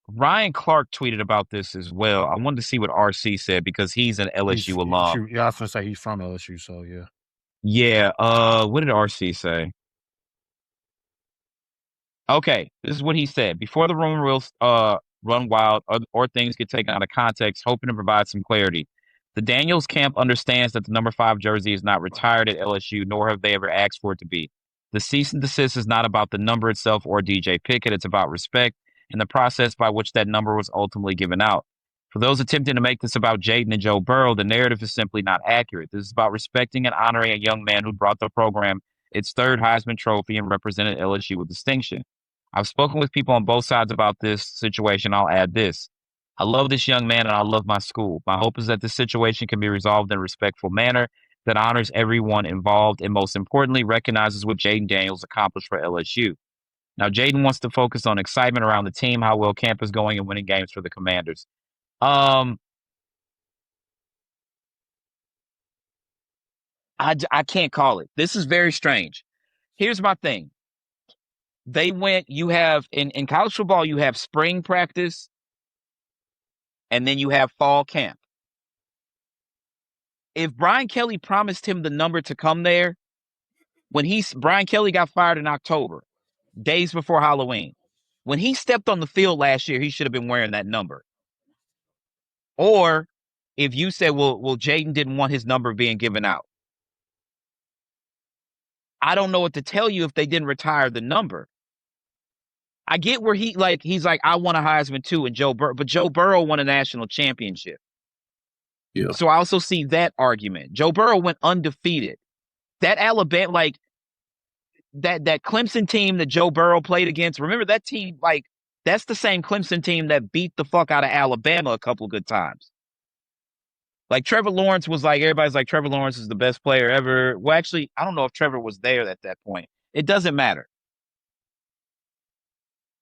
Ryan Clark tweeted about this as well. I wanted to see what RC said because he's an LSU alum. Yeah, I was going to say he's from LSU, so yeah. Yeah, what did RC say? Okay, this is what he said. Before the rumor will run wild or things get taken out of context, hoping to provide some clarity. The Daniels camp understands that the number 5 jersey is not retired at LSU, nor have they ever asked for it to be. The cease and desist is not about the number itself or DJ Pickett. It's about respect and the process by which that number was ultimately given out. For those attempting to make this about Jaden and Joe Burrow, the narrative is simply not accurate. This is about respecting and honoring a young man who brought the program its third Heisman Trophy and represented LSU with distinction. I've spoken with people on both sides about this situation. I'll add this. I love this young man and I love my school. My hope is that this situation can be resolved in a respectful manner that honors everyone involved and most importantly recognizes what Jaden Daniels accomplished for LSU. Now, Jaden wants to focus on excitement around the team, how well camp is going, and winning games for the Commanders. I can't call it. This is very strange. Here's my thing. You have in college football, you have spring practice and then you have fall camp. If Brian Kelly promised him the number to come there, Brian Kelly got fired in October, days before Halloween. When he stepped on the field last year, he should have been wearing that number. Or if you said, well, Jaden didn't want his number being given out. I don't know what to tell you if they didn't retire the number. I get where he's like, I want a Heisman too, and but Joe Burrow won a national championship. Yeah. So I also see that argument. Joe Burrow went undefeated. That Alabama, that Clemson team that Joe Burrow played against, remember that team, that's the same Clemson team that beat the fuck out of Alabama a couple of good times. Trevor Lawrence was everybody's like, Trevor Lawrence is the best player ever. Well, actually, I don't know if Trevor was there at that point. It doesn't matter.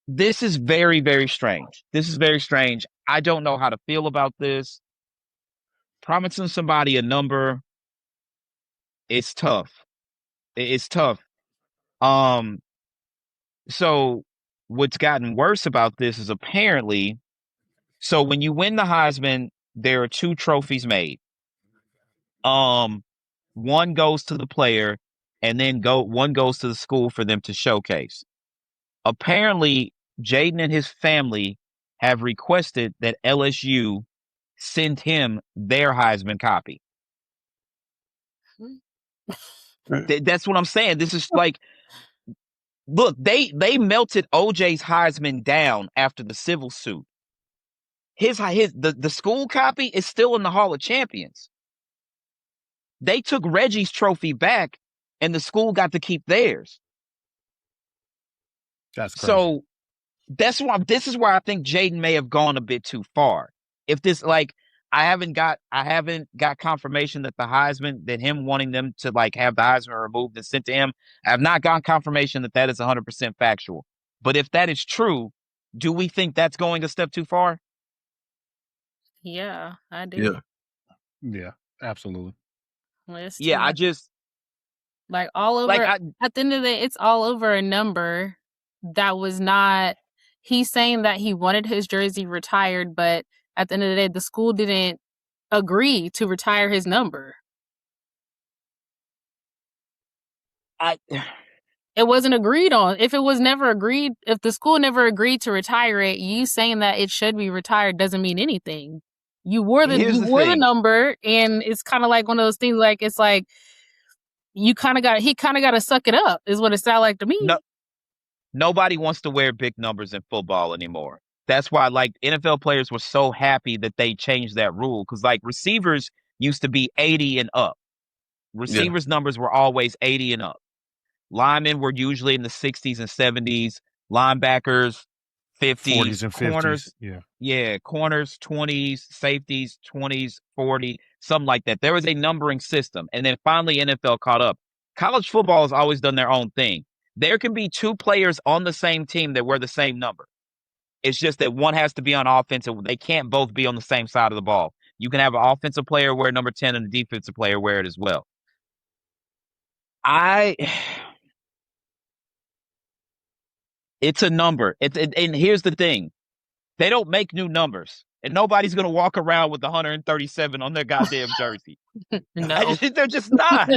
This is very, very strange. I don't know how to feel about this. Promising somebody a number, it's tough. It's tough. So what's gotten worse about this is apparently, so when you win the Heisman, there are two trophies made. One goes to the player, and then one goes to the school for them to showcase. Apparently, Jaden and his family have requested that LSU send him their Heisman copy. That's what I'm saying. This is look, they melted OJ's Heisman down after the civil suit. The school copy is still in the Hall of Champions. They took Reggie's trophy back, and the school got to keep theirs. That's crazy. So this is where I think Jaden may have gone a bit too far. If this I haven't got confirmation that the Heisman, that him wanting them to have the Heisman removed and sent to him, I have not gotten confirmation that is 100% factual. But if that is true, do we think that's going a step too far? Yeah, I do. Yeah, absolutely. Yeah, I just all over. At the end of the day, it's all over a number that was not. He's saying that he wanted his jersey retired, but at the end of the day, the school didn't agree to retire his number. It wasn't agreed on. If the school never agreed to retire it, you saying that it should be retired doesn't mean anything. You wore the number, and it's kind of like one of those things. It's like he kind of got to suck it up, is what it sounded like to me. No, nobody wants to wear big numbers in football anymore. That's why NFL players were so happy that they changed that rule, because receivers used to be 80 and up. Receivers' numbers were always 80 and up. Linemen were usually in the 60s and 70s. Linebackers, 50s. 40s and 50s. Corners, corners, 20s. Safeties, 20s, 40, something like that. There was a numbering system. And then finally NFL caught up. College football has always done their own thing. There can be two players on the same team that wear the same number. It's just that one has to be on offense. They can't both be on the same side of the ball. You can have an offensive player wear number 10 and a defensive player wear it as well. It's a number. And here's the thing. They don't make new numbers. And nobody's going to walk around with 137 on their goddamn jersey. No. They're just not.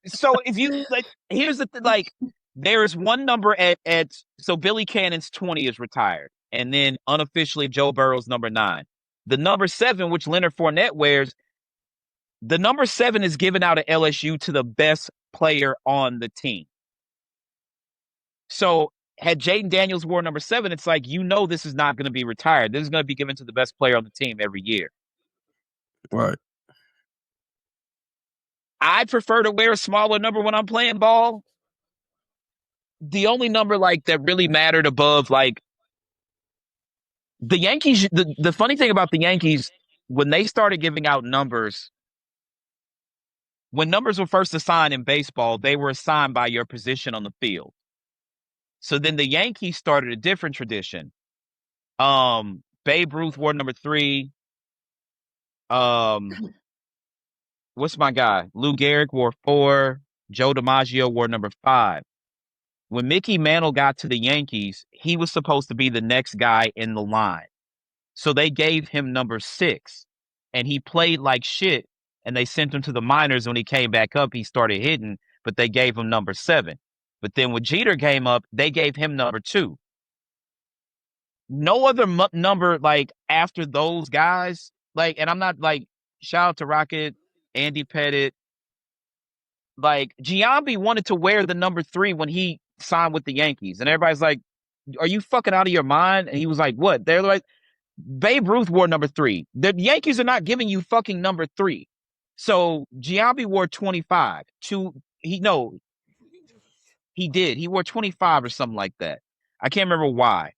So if you, here's the thing, there's one number so Billy Cannon's 20 is retired. And then unofficially Joe Burrow's number 9. The number 7, which Leonard Fournette wears, the number 7 is given out at LSU to the best player on the team. So had Jaden Daniels wore number 7, it's like, this is not going to be retired. This is going to be given to the best player on the team every year. Right. I prefer to wear a smaller number when I'm playing ball. The only number that really mattered above the Yankees, the funny thing about the Yankees, when they started giving out numbers, when numbers were first assigned in baseball, they were assigned by your position on the field. So then the Yankees started a different tradition. Babe Ruth wore number 3. What's my guy? Lou Gehrig wore 4. Joe DiMaggio wore number 5. When Mickey Mantle got to the Yankees, he was supposed to be the next guy in the line. So they gave him number 6, and he played like shit, and they sent him to the minors. When he came back up, he started hitting, but they gave him number 7. But then when Jeter came up, they gave him number 2. No other number after those guys, and I'm not shout out to Rocket, Andy Pettit. Giambi wanted to wear the number 3 when he signed with the Yankees, and everybody's like, are you fucking out of your mind? And he was like, what? They're like, Babe Ruth wore number 3. The Yankees are not giving you fucking number 3. So Giambi wore 25. He did. He wore 25 or something like that. I can't remember why.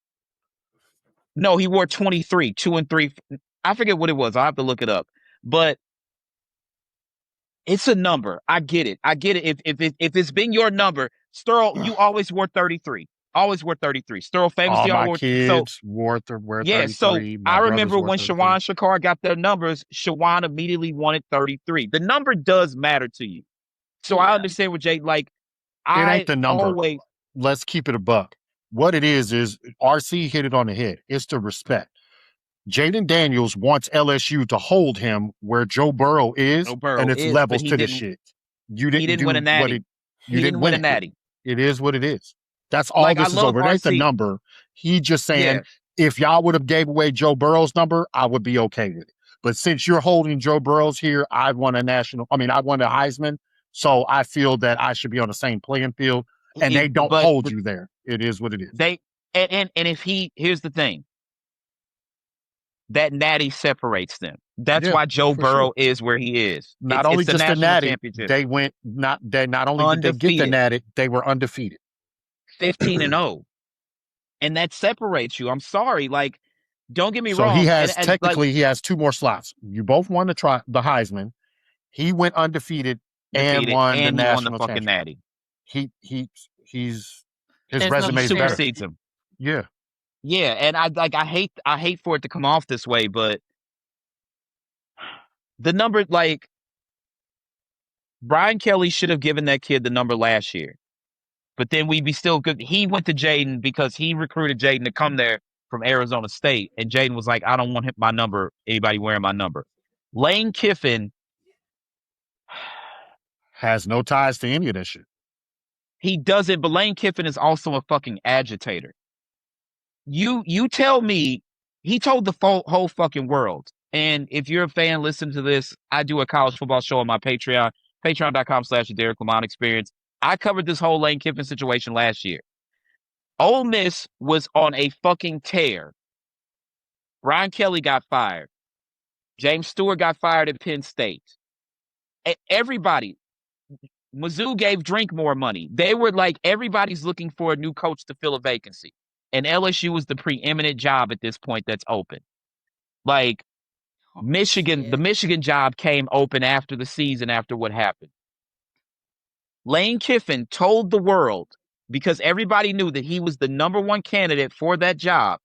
No, he wore 23, 2 and 3. I forget what it was. I'll have to look it up. But it's a number. I get it. If it's been your number, Sterl, you always wore 33. Always wore 33. Sterl famously all my kids wore 33. Yeah, so I remember when Shawan Shakar got their numbers, Shawan immediately wanted 33. The number does matter to you. So I understand what Jake it ain't the number. Let's keep it a buck. What it is RC hit it on the head. It's the respect. Jaden Daniels wants LSU to hold him where Joe Burrow is, and it's levels to the shit. He didn't win a natty. You didn't win a natty. It is what it is. That's all this is over. It ain't the number. He just saying, if y'all would have gave away Joe Burrow's number, I would be okay with it. But since you're holding Joe Burrow's here, I won a Heisman. So I feel that I should be on the same playing field, and they don't hold you there. It is what it is. Here's the thing. That natty separates them. That's why Joe Burrow is where he is. Not only just the natty, they went not only undefeated. Did they get the natty, they were undefeated. 15-0. And that separates you. I'm sorry. Don't get me wrong. So he has he has 2 more slots. You both won the Heisman. He went undefeated and won the national fucking natty. His resume supersedes him. Yeah. Yeah, and I hate for it to come off this way, but the number Brian Kelly should have given that kid the number last year. But then we'd be still good. He went to Jaden because he recruited Jaden to come there from Arizona State. And Jaden was like, I don't want my number, anybody wearing my number. Lane Kiffin has no ties to any of that shit. He doesn't, but Lane Kiffin is also a fucking agitator. You tell me, he told the whole fucking world. And if you're a fan, listen to this. I do a college football show on my Patreon, patreon.com/Derek Lamont Experience. I covered this whole Lane Kiffin situation last year. Ole Miss was on a fucking tear. Brian Kelly got fired. James Stewart got fired at Penn State. Everybody, Mizzou gave Drink more money. They were everybody's looking for a new coach to fill a vacancy. And LSU was the preeminent job at this point that's open. Michigan, the Michigan job came open after the season, after what happened. Lane Kiffin told the world, because everybody knew that he was the number 1 candidate for that job.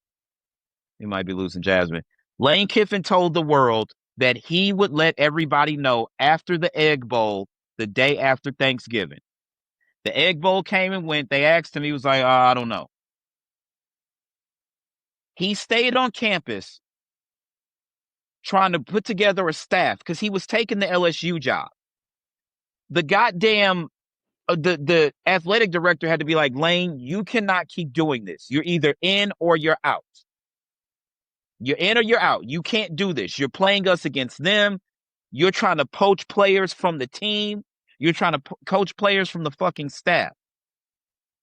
He might be losing Jasmine. Lane Kiffin told the world that he would let everybody know after the Egg Bowl, the day after Thanksgiving. The Egg Bowl came and went. They asked him. He was like, I don't know. He stayed on campus trying to put together a staff because he was taking the LSU job. The goddamn the athletic director had to be like, Lane, you cannot keep doing this. You're either in or you're out. You're in or you're out. You can't do this. You're playing us against them. You're trying to poach players from the team. You're trying to coach players from the fucking staff.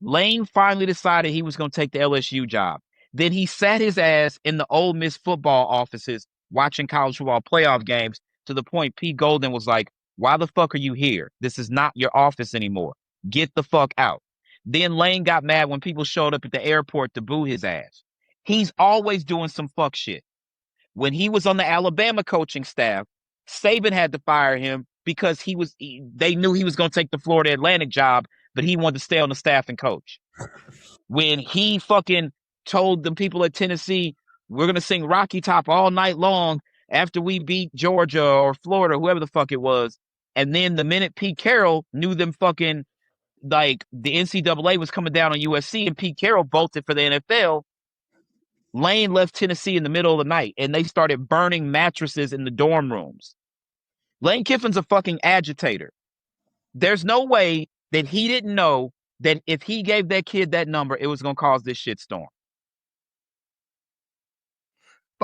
Lane finally decided he was going to take the LSU job. Then he sat his ass in the Ole Miss football offices watching college football playoff games to the point Pete Golden was like, why the fuck are you here? This is not your office anymore. Get the fuck out. Then Lane got mad when people showed up at the airport to boo his ass. He's always doing some fuck shit. When he was on the Alabama coaching staff, Saban had to fire him because they knew he was going to take the Florida Atlantic job, but he wanted to stay on the staff and coach. When he fucking told the people at Tennessee, we're going to sing Rocky Top all night long after we beat Georgia or Florida, whoever the fuck it was. And then the minute Pete Carroll knew them fucking, like, the NCAA was coming down on USC and Pete Carroll bolted for the NFL, Lane left Tennessee in the middle of the night and they started burning mattresses in the dorm rooms. Lane Kiffin's a fucking agitator. There's no way that he didn't know that if he gave that kid that number, it was going to cause this shitstorm.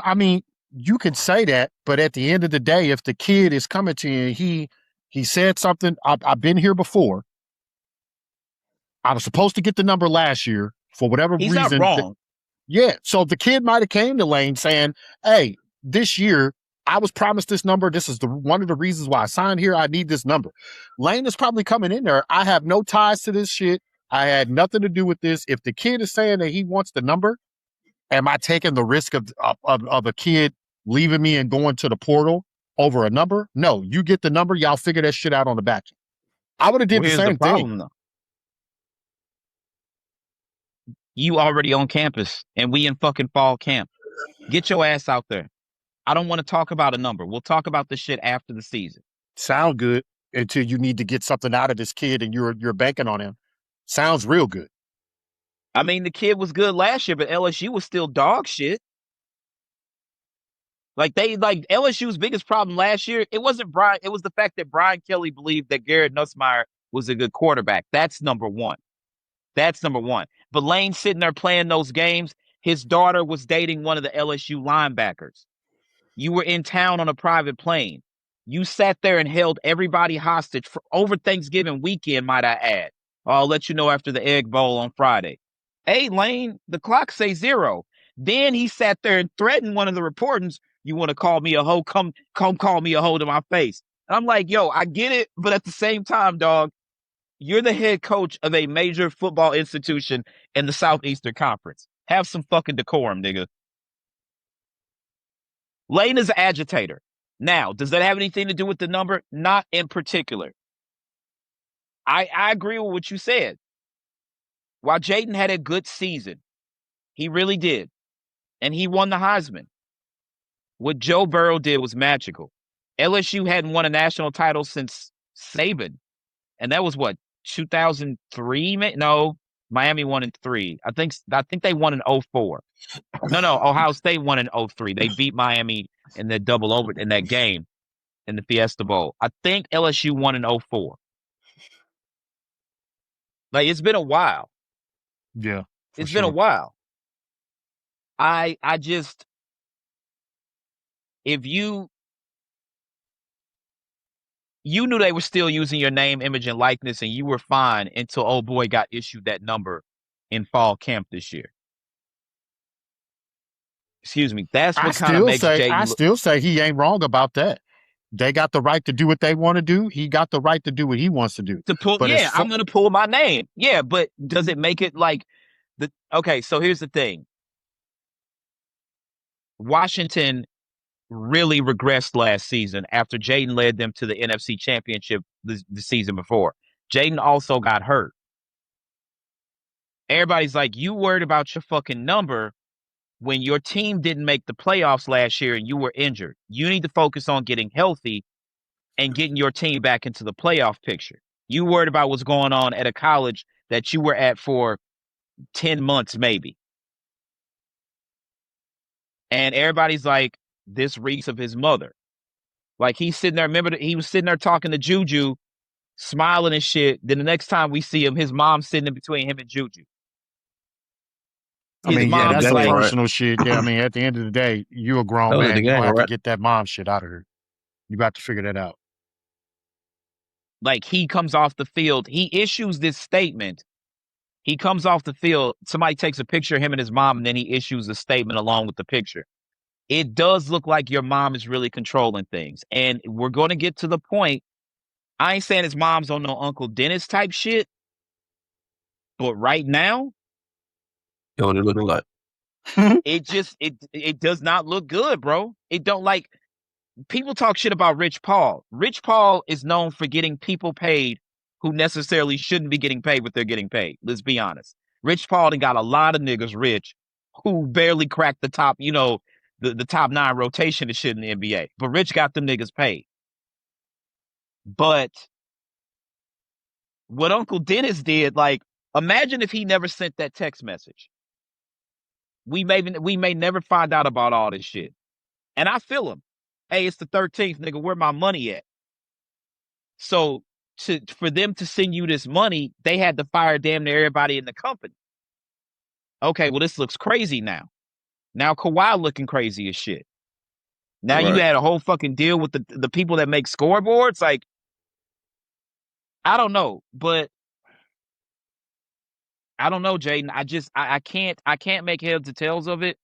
I mean, you can say that, but at the end of the day, if the kid is coming to you and he said something, I've been here before. I was supposed to get the number last year for whatever reason. He's not wrong. Yeah. So the kid might have came to Lane saying, hey, this year I was promised this number. This is one of the reasons why I signed here. I need this number. Lane is probably coming in there. I have no ties to this shit. I had nothing to do with this. If the kid is saying that he wants the number, am I taking the risk of a kid leaving me and going to the portal over a number? No, you get the number. Y'all figure that shit out on the back end. I would have did the same thing. Though. You already on campus and we in fucking fall camp. Get your ass out there. I don't want to talk about a number. We'll talk about this shit after the season. Sound good until you need to get something out of this kid and you're banking on him. Sounds real good. I mean, the kid was good last year, but LSU was still dog shit. Like LSU's biggest problem last year, it wasn't Brian. It was the fact that Brian Kelly believed that Garrett Nussmeier was a good quarterback. That's number one. But Lane sitting there playing those games, his daughter was dating one of the LSU linebackers. You were in town on a private plane. You sat there and held everybody hostage for over Thanksgiving weekend, might I add. I'll let you know after the Egg Bowl on Friday. Hey, Lane, the clock say 0. Then he sat there and threatened one of the reporters, you want to call me a hoe? Come call me a hoe to my face. And I'm like, yo, I get it. But at the same time, dog, you're the head coach of a major football institution in the Southeastern Conference. Have some fucking decorum, nigga. Lane is an agitator. Now, does that have anything to do with the number? Not in particular. I agree with what you said. While Jaden had a good season, he really did, and he won the Heisman. What Joe Burrow did was magical. LSU hadn't won a national title since Saban, and that was what, 2003? No, Miami won in 3. I think they won in 04. No, Ohio State won in 03. They beat Miami in the double over in that game in the Fiesta Bowl. I think LSU won in 04. Like, it's been a while. Yeah. It's been a while. I just, if you knew they were still using your name, image, and likeness, and you were fine until old boy got issued that number in fall camp this year. Excuse me. That's what kind of makes Jaden. I still say he ain't wrong about that. They got the right to do what they want to do. He got the right to do what he wants to do. I'm going to pull my name. Yeah, but does it make it like okay, so here's the thing. Washington really regressed last season after Jaden led them to the NFC Championship the season before. Jaden also got hurt. Everybody's like, you worried about your fucking number when your team didn't make the playoffs last year and you were injured. You need to focus on getting healthy and getting your team back into the playoff picture. You worried about what's going on at a college that you were at for 10 months maybe. And everybody's like, this reeks of his mother. Like, he's sitting there, remember, he was sitting there talking to Juju, smiling and shit. Then the next time we see him, his mom's sitting in between him and Juju. I mean, yeah, that's like personal shit. Yeah, I mean, at the end of the day, you a grown man. You don't have to get that mom shit out of her. You got to figure that out. Like, he comes off the field. He issues this statement He comes off the field. Somebody takes a picture of him and his mom, and then he issues a statement along with the picture. It does look like your mom is really controlling things. And we're going to get to the point. I ain't saying his mom's on no Uncle Dennis type shit, but right now, Yo, what it looking like? it does not look good, bro. It don't like people talk shit about Rich Paul. Rich Paul is known for getting people paid who necessarily shouldn't be getting paid what they're getting paid. Let's be honest. Rich Paul done got a lot of niggas rich who barely cracked the top, the top 9 rotation and shit in the NBA. But Rich got them niggas paid. But what Uncle Dennis did, like, imagine if he never sent that text message. We may never find out about all this shit. And I feel him. Hey, it's the 13th, nigga. Where my money at? So for them to send you this money, they had to fire damn near everybody in the company. Okay, well, this looks crazy now. Now Kawhi looking crazy as shit. Now you had a whole fucking deal with the people that make scoreboards. Like, I don't know, but I don't know, Jaden. I can't make heads or tails of it.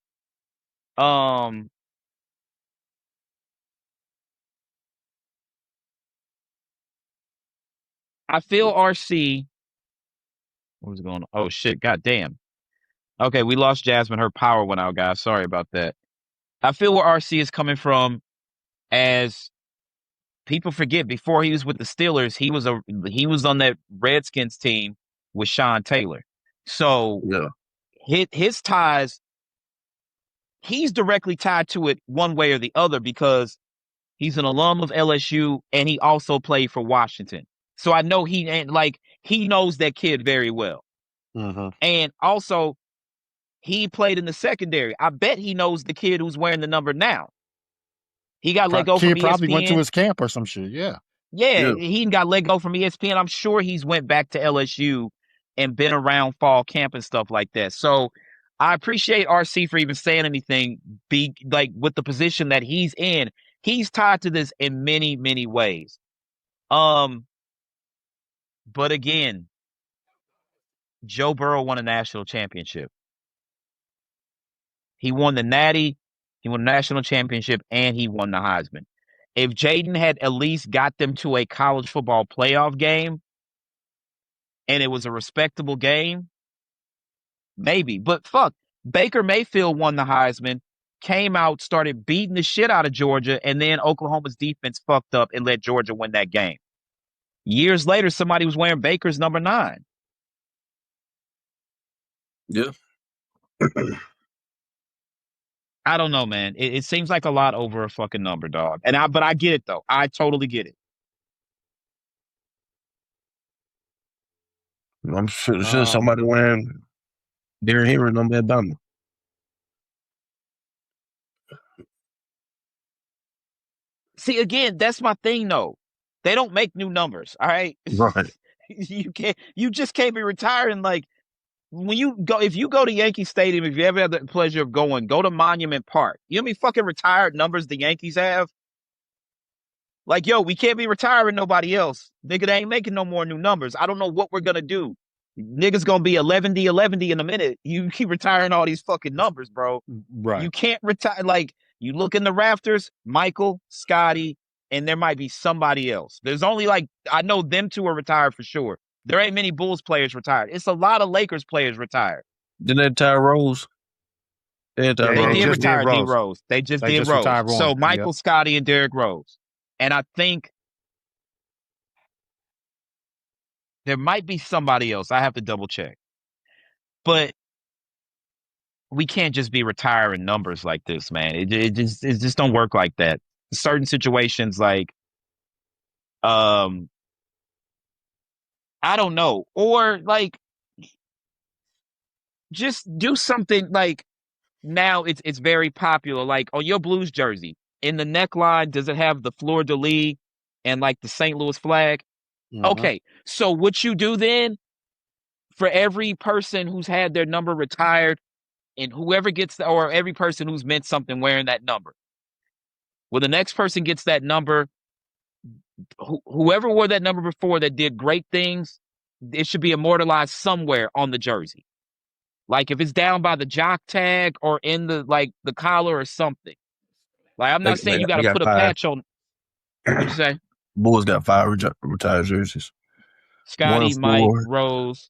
I feel RC. What was going on? Oh shit! Goddamn. Okay, we lost Jasmine. Her power went out, guys. Sorry about that. I feel where RC is coming from, as people forget. Before he was with the Steelers, he was on that Redskins team with Sean Taylor. So his ties, he's directly tied to it one way or the other because he's an alum of LSU and he also played for Washington. So I know he knows that kid very well. Mm-hmm. And also, he played in the secondary. I bet he knows the kid who's wearing the number now. He got let go from ESPN. Probably went to his camp or some shit. Yeah, he got let go from ESPN. I'm sure he's went back to LSU and been around fall camp and stuff like that. So I appreciate RC for even saying anything. Be like with the position that he's in, he's tied to this in many, many ways. But again, Joe Burrow won a national championship. He won the Natty, he won the national championship, and he won the Heisman. If Jaden had at least got them to a college football playoff game, and it was a respectable game, maybe. But fuck, Baker Mayfield won the Heisman, came out, started beating the shit out of Georgia, and then Oklahoma's defense fucked up and let Georgia win that game. Years later, somebody was wearing Baker's number 9. Yeah. I don't know, man. It seems like a lot over a fucking number, dog. But I get it though. I totally get it. I'm sure somebody wearing Derrick Henry number at Bama. See, again, that's my thing though. They don't make new numbers, all right? Right. You just can't be retiring like if you go to Yankee Stadium, if you ever have the pleasure of going, go to Monument Park. You know how many fucking retired numbers the Yankees have? Like, yo, we can't be retiring nobody else. Nigga, they ain't making no more new numbers. I don't know what we're gonna do. Niggas gonna be 11D in a minute. You keep retiring all these fucking numbers, bro. Right. You can't retire. Like, you look in the rafters, Michael, Scotty, and there might be somebody else. There's only I know them 2 are retired for sure. There ain't many Bulls players retired. It's a lot of Lakers players retired. Didn't they retire Rose? They did retire D Rose. They just did Rose. So Michael, Scotty, and Derrick Rose. And I think there might be somebody else. I have to double check. But we can't just be retiring numbers like this, man. It just don't work like that. Certain situations, like, I don't know, or like, just do something like. Now it's very popular. Like on your Blues jersey, in the neckline, does it have the fleur de lis and like the St. Louis flag? Mm-hmm. Okay, so what you do then, for every person who's had their number retired, and whoever gets or every person who's meant something wearing that number, when the next person gets that number, whoever wore that number before that did great things, it should be immortalized somewhere on the jersey. Like if it's down by the jock tag or in the the collar or something. Like I'm not saying you got to put a patch on. What'd you say? Bulls got 5 retired jerseys. Scotty, Mike, Rose,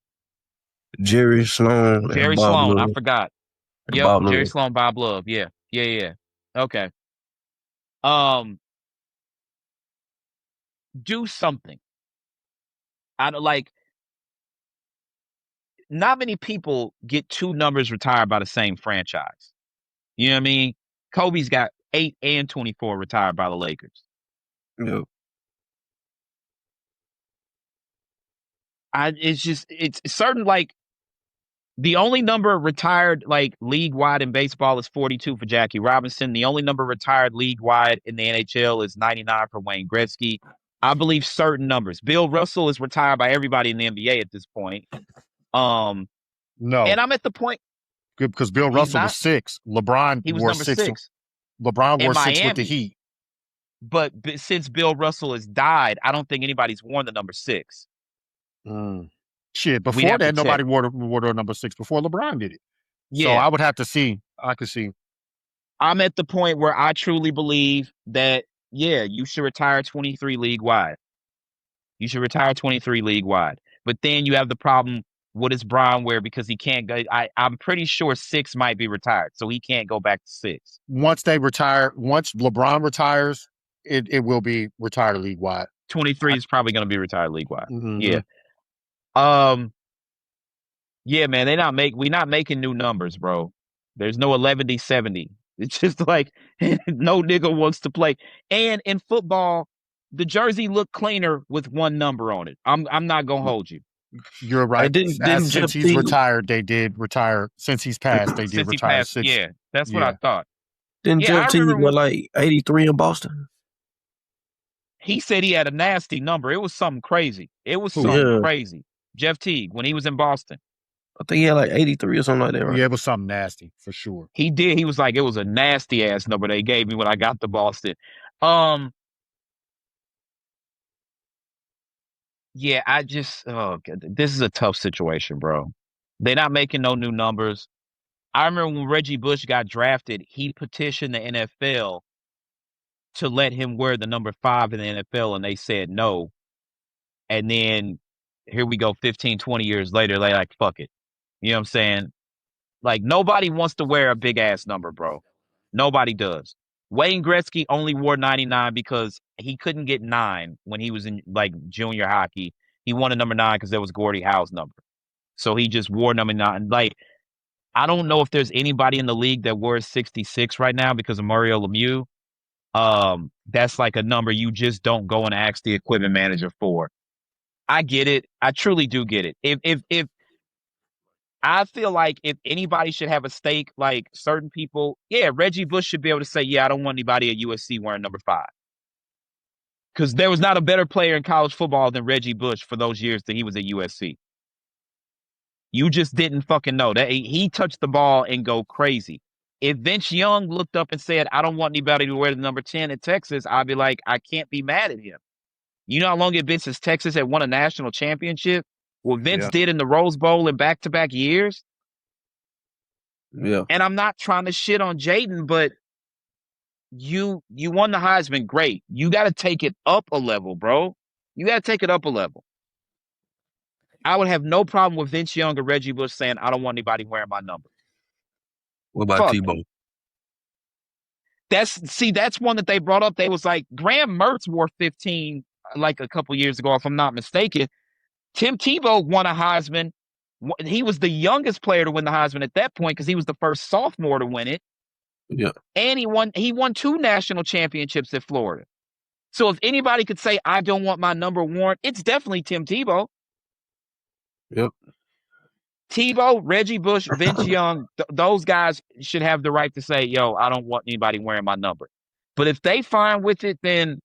Jerry Sloan, Jerry and Bob Sloan. Love. I forgot. Yep, Bob Jerry Love. Sloan, Bob Love. Yeah. Okay. Do something. I don't like. Not many people get 2 numbers retired by the same franchise. You know what I mean? Kobe's got 8 and 24 retired by the Lakers. Yep. It's certain, like, the only number retired like league wide in baseball is 42 for Jackie Robinson. The only number retired league wide in the NHL is 99 for Wayne Gretzky. I believe certain numbers. Bill Russell is retired by everybody in the NBA at this point. No, and I'm at the point because Bill Russell was 6. LeBron he was wore number 6. LeBron wore 6 with the Heat. But since Bill Russell has died, I don't think anybody's worn the number 6. Shit, before that, nobody wore the number 6 before LeBron did it. Yeah. So I would have to see. I could see. I'm at the point where I truly believe that, you should retire 23 league wide. You should retire 23 league wide. But then you have the problem, what does Bron wear? Because he can't go. I'm pretty sure 6 might be retired, so he can't go back to 6. Once LeBron retires, it will be retired league wide. 23 is probably going to be retired league wide. Mm-hmm. Yeah. Yeah, man, we're not making new numbers, bro. There's no 11-70. It's just like no nigga wants to play. And in football, the jersey looked cleaner with 1 number on it. I'm not gonna hold you. You're right. Since he's retired, they did retire. Since he's passed, they did retire 6. Yeah, that's what I thought. Didn't Jeff Teague go like 83 in Boston? He said he had a nasty number. It was something crazy. Crazy. Jeff Teague, when he was in Boston. I think he had like 83 or something like that, right? Yeah, it was something nasty for sure. He did. He was like, it was a nasty ass number they gave me when I got to Boston. Yeah, this is a tough situation, bro. They're not making no new numbers. I remember when Reggie Bush got drafted, he petitioned the NFL to let him wear the number 5 in the NFL, and they said no. And then here we go 15, 20 years later, they're like, fuck it. You know what I'm saying? Like, nobody wants to wear a big-ass number, bro. Nobody does. Wayne Gretzky only wore 99 because he couldn't get 9 when he was in, like, junior hockey. He wanted number 9 because that was Gordie Howe's number. So he just wore number 9. Like, I don't know if there's anybody in the league that wears 66 right now because of Mario Lemieux. That's like a number you just don't go and ask the equipment manager for. I get it. I truly do get it. If I feel like if anybody should have a stake, like certain people, Reggie Bush should be able to say, I don't want anybody at USC wearing number 5. Because there was not a better player in college football than Reggie Bush for those years that he was at USC. You just didn't fucking know that he touched the ball and go crazy. If Vince Young looked up and said, I don't want anybody to wear the number 10 at Texas, I'd be like, I can't be mad at him. You know how long it's been since Texas had won a national championship? What Vince did in the Rose Bowl in back-to-back years? Yeah. And I'm not trying to shit on Jaden, but you won the Heisman, great. You got to take it up a level, bro. You got to take it up a level. I would have no problem with Vince Young or Reggie Bush saying, I don't want anybody wearing my number. What about Tebow? That's one that they brought up. They was like, Graham Mertz wore 15 like a couple years ago, if I'm not mistaken. Tim Tebow won a Heisman. He was the youngest player to win the Heisman at that point because he was the first sophomore to win it. Yeah. And he won 2 national championships at Florida. So if anybody could say, I don't want my number worn, it's definitely Tim Tebow. Yep. Tebow, Reggie Bush, Vince Young, those guys should have the right to say, yo, I don't want anybody wearing my number. But if they fine with it, then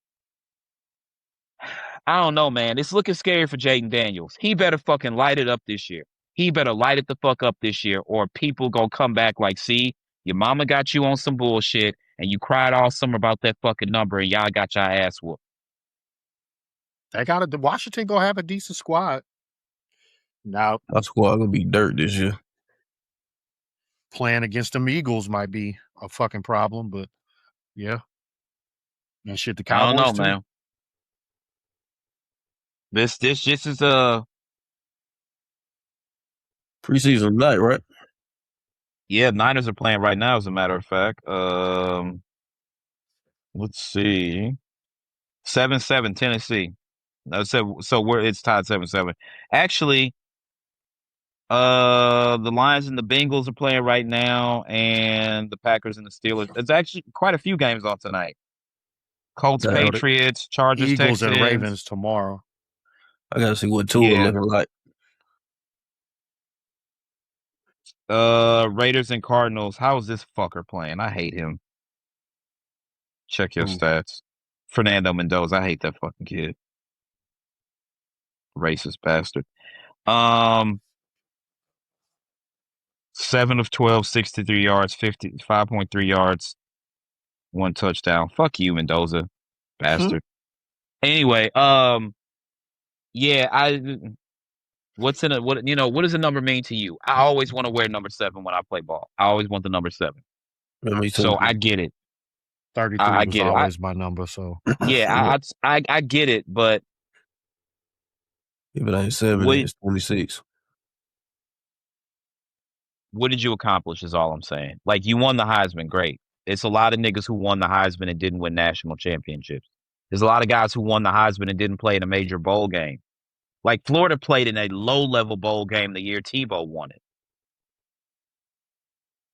I don't know, man. It's looking scary for Jaden Daniels. He better fucking light it up this year. He better light it the fuck up this year, or people gonna come back like, see, your mama got you on some bullshit, and you cried all summer about that fucking number, and y'all got your ass whooped. Washington gonna have a decent squad. Now, our squad gonna be dirt this year. playing against them Eagles might be a fucking problem, but yeah. And shit, the I don't Cowboys know, too. man. This just is Preseason night, right? yeah, Niners are playing right now, as a matter of fact. Let's see. 7-7 Tennessee. So where it's tied 7-7. Actually, the Lions and the Bengals are playing right now, and the Packers and the Steelers. There's actually quite a few games on tonight. Colts, Yeah, Patriots, Chargers, Eagles and Texans. Ravens tomorrow. I gotta see what Tua Yeah. looking like. Raiders and Cardinals. How is this fucker playing? I hate him. Check your Ooh. stats. Fernando Mendoza. I hate that fucking kid. Racist bastard. 7 of 12, 63 yards, 5.3 yards, 1 touchdown. Fuck you, Mendoza, bastard. Anyway, yeah, what does a number mean to you? I always want to wear number 7 when I play ball. I always want the number 7. So I get it. 33 I was get it. always my number, so Yeah, I get it, but if it ain't 7, it's 26. What did you accomplish is all I'm saying. Like, you won the Heisman, great. It's a lot of niggas who won the Heisman and didn't win national championships. There's a lot of guys who won the Heisman and didn't play in a major bowl game. Like, Florida played in a low-level bowl game the year Tebow won it.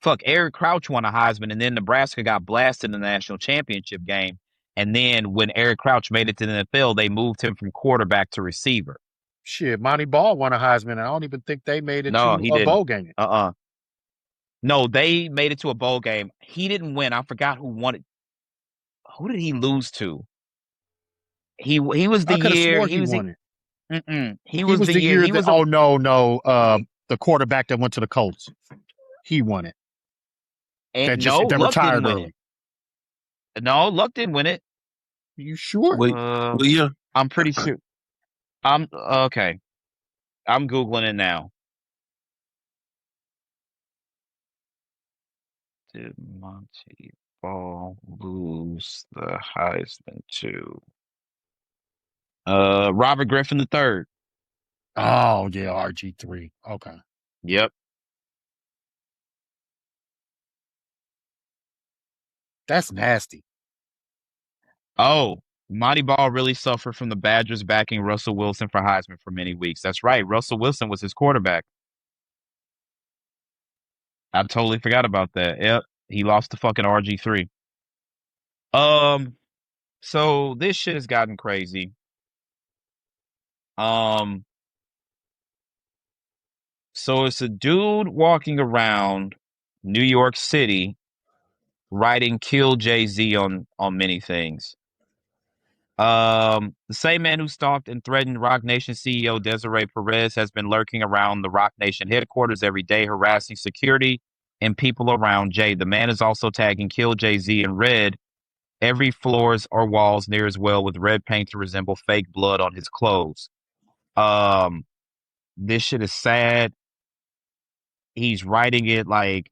Fuck, Eric Crouch won a Heisman, and then Nebraska got blasted in the national championship game. And then when Eric Crouch made it to the NFL, they moved him from quarterback to receiver. shit, Monty Ball won a Heisman, and I don't even think they made it No, to he a didn't. bowl game. No, they made it to a bowl game. He didn't win. I forgot who won it. Who did he lose to? He was the I could have year swore he he was won it. he was the year he was the quarterback that went to the Colts. He won it. and That Luck retired didn't win early. it. No, Luck didn't win it. You sure? Wait, yeah. I'm pretty sure. I'm okay. I'm Googling it now. Did Monty Ball lose the Heisman to Robert Griffin III? Oh yeah, RG3. Okay. Yep. That's nasty. Oh, Monty Ball really suffered from the Badgers backing Russell Wilson for Heisman for many weeks. That's right. Russell Wilson was his quarterback. I totally forgot about that. Yep. He lost to fucking RG3. So this shit has gotten crazy. So it's a dude walking around New York City writing "Kill Jay-Z" on many things. The same man who stalked and threatened Roc Nation CEO Desiree Perez has been lurking around the Roc Nation headquarters every day, harassing security and people around Jay. The man is also tagging "Kill Jay-Z" in red every floors or walls near his well with red paint to resemble fake blood on his clothes. This shit is sad. He's writing it like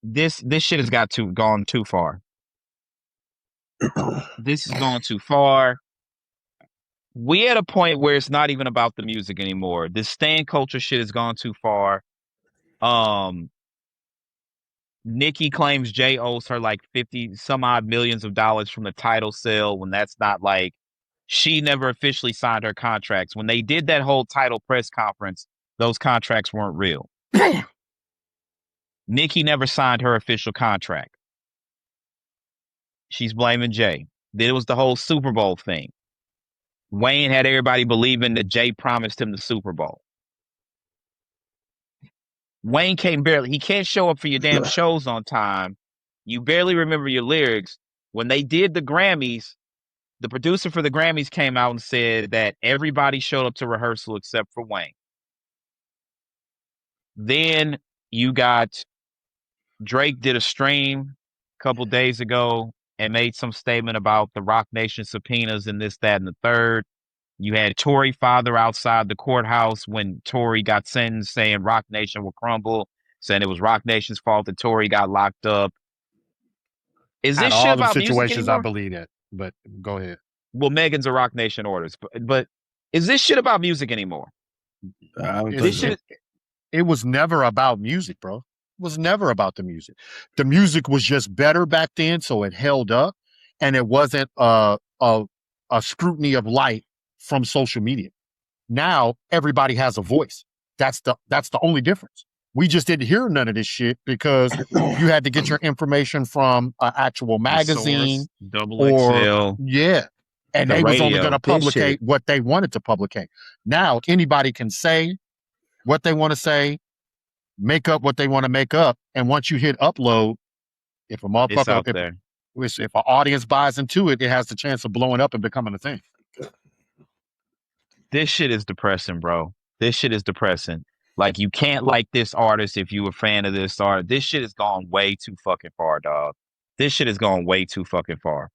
this shit has gone too far. This has gone too far. We at a point where it's not even about the music anymore. This stan culture shit has gone too far. Nikki claims Jay owes her like 50 some odd millions of dollars from the title sale when that's not like she never officially signed her contracts. When they did that whole title press conference, those contracts weren't real. Nikki never signed her official contract. She's blaming Jay. Then it was the whole Super Bowl thing. Wayne had everybody believing that Jay promised him the Super Bowl. Wayne he can't show up for your damn shows on time. You barely remember your lyrics. When they did the Grammys, the producer for the Grammys came out and said that everybody showed up to rehearsal except for Wayne. Then you got Drake did a stream a couple days ago and made some statement about the Roc Nation subpoenas and this, that, and the third. You had Tory father outside the courthouse when Tory got sentenced, saying Rock Nation will crumble, saying it was Rock Nation's fault that Tory got locked up. Is Out this of shit all them about music situations, I anymore? believe that. But go ahead. Well, Megan's a Rock Nation orders, but is this shit about music anymore? It was never about music, bro. It was never about the music. The music was just better back then, so it held up, and it wasn't a scrutiny of light from social media. Now everybody has a voice. That's the only difference. We just didn't hear none of this shit because you had to get your information from an actual magazine XL, yeah. And they was only going to publicate what they wanted to publicate. Now anybody can say what they want to say, make up what they want to make up, and once you hit upload, if a motherfucker, if an audience buys into it, it has the chance of blowing up and becoming a thing. This shit is depressing, bro. This shit is depressing. Like, you can't like this artist if you a fan of this art. This shit has gone way too fucking far, dog. This shit has gone way too fucking far.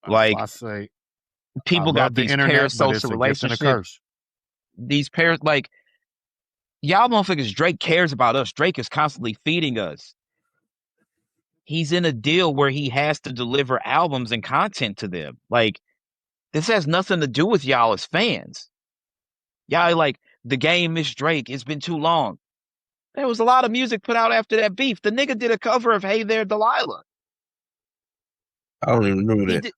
Like, I say, people got these parasocial relationships. These like, y'all motherfuckers, Drake cares about us. Drake is constantly feeding us. He's in a deal where he has to deliver albums and content to them. Like, this has nothing to do with y'all as fans. Y'all like, the game missed Drake. It's been too long. There was a lot of music put out after that beef. The nigga did a cover of Hey There, Delilah. I don't even remember that.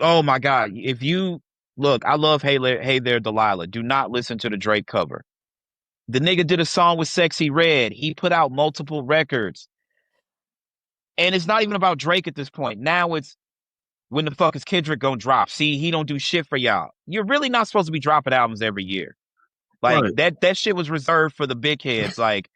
Oh my God. If you look, I love Hey There, Delilah. Do not listen to the Drake cover. The nigga did a song with Sexy Red. He put out multiple records. And it's not even about Drake at this point. Now it's, when the fuck is Kendrick gonna drop? See, he don't do shit for y'all. You're really not supposed to be dropping albums every year. Like, that shit was reserved for the big heads. Like,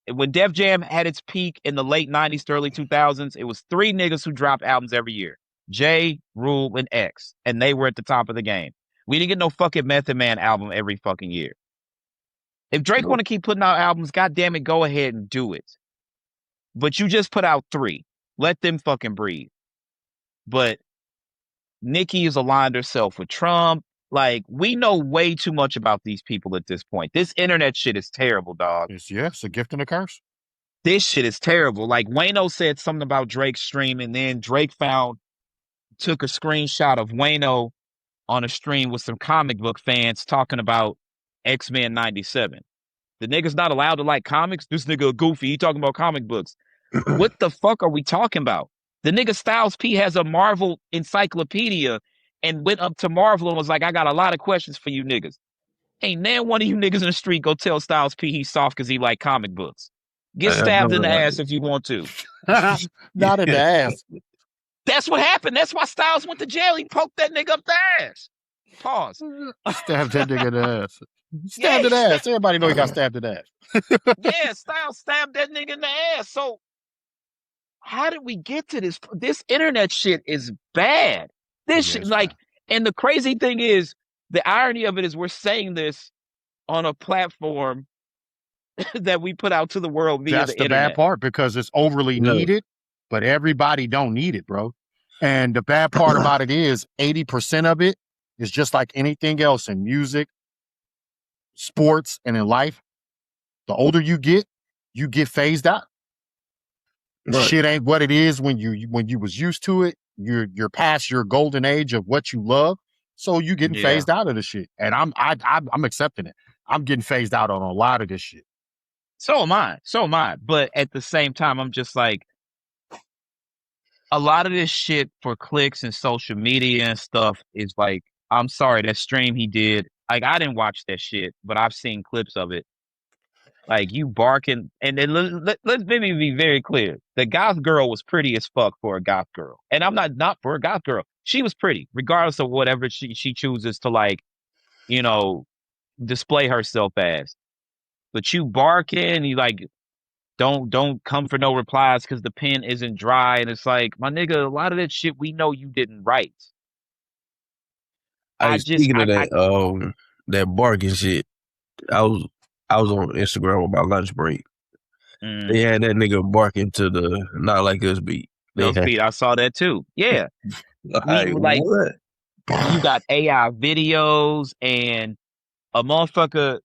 when Def Jam had its peak in the late 90s to early 2000s, it was 3 niggas who dropped albums every year. Jay, Rule, and X. And they were at the top of the game. We didn't get no fucking Method Man album every fucking year. If Drake want to keep putting out albums, goddamn it, go ahead and do it. But you just put out 3. Let them fucking breathe. But Nicki has aligned herself with Trump. Like, we know way too much about these people at this point. This internet shit is terrible, dog. It's a gift and a curse. This shit is terrible. Like, Wayno said something about Drake stream, and then Drake took a screenshot of Wayno on a stream with some comic book fans talking about X-Men 97. The nigga's not allowed to like comics. This nigga a goofy. He talking about comic books. What the fuck are we talking about? The nigga Styles P has a Marvel encyclopedia and went up to Marvel and was like, I got a lot of questions for you niggas. Ain't now one of you niggas in the street go tell Styles P he's soft because he like comic books. Get stabbed in the ass if you want to. Not in the ass. That's what happened. That's why Styles went to jail. He poked that nigga up the ass. Pause. Stabbed that nigga in the ass. Stabbed in the ass. Everybody know he got stabbed in the ass. Yeah, Styles stabbed that nigga in the ass. So how did we get to this? This internet shit is bad. This shit, like, and the crazy thing is, the irony of it is we're saying this on a platform that we put out to the world via That's the internet. Bad part, because it's overly needed, but everybody don't need it, bro. And the bad part about it is 80% of it is just like anything else in music, sports, and in life. The older you get phased out. Right. Shit ain't what it is when you was used to it. You're past your golden age of what you love, so you getting phased out of the shit. And I'm accepting it. I'm getting phased out on a lot of this shit. So am I. But at the same time, I'm just like, a lot of this shit for clicks and social media and stuff is like, I'm sorry, that stream he did, like, I didn't watch that shit, but I've seen clips of it. Like, you barking, and then let's maybe be very clear. The goth girl was pretty as fuck for a goth girl. And I'm not for a goth girl. She was pretty, regardless of whatever she chooses to, like, you know, display herself as. But you barking, you like, don't come for no replies because the pen isn't dry. And it's like, my nigga, a lot of that shit we know you didn't write. Speaking of that, that barking shit, I was on Instagram on my lunch break. They had that nigga barking to the Not Like Us beat. I saw that too. Yeah. Like, what? You got AI videos and a motherfucker.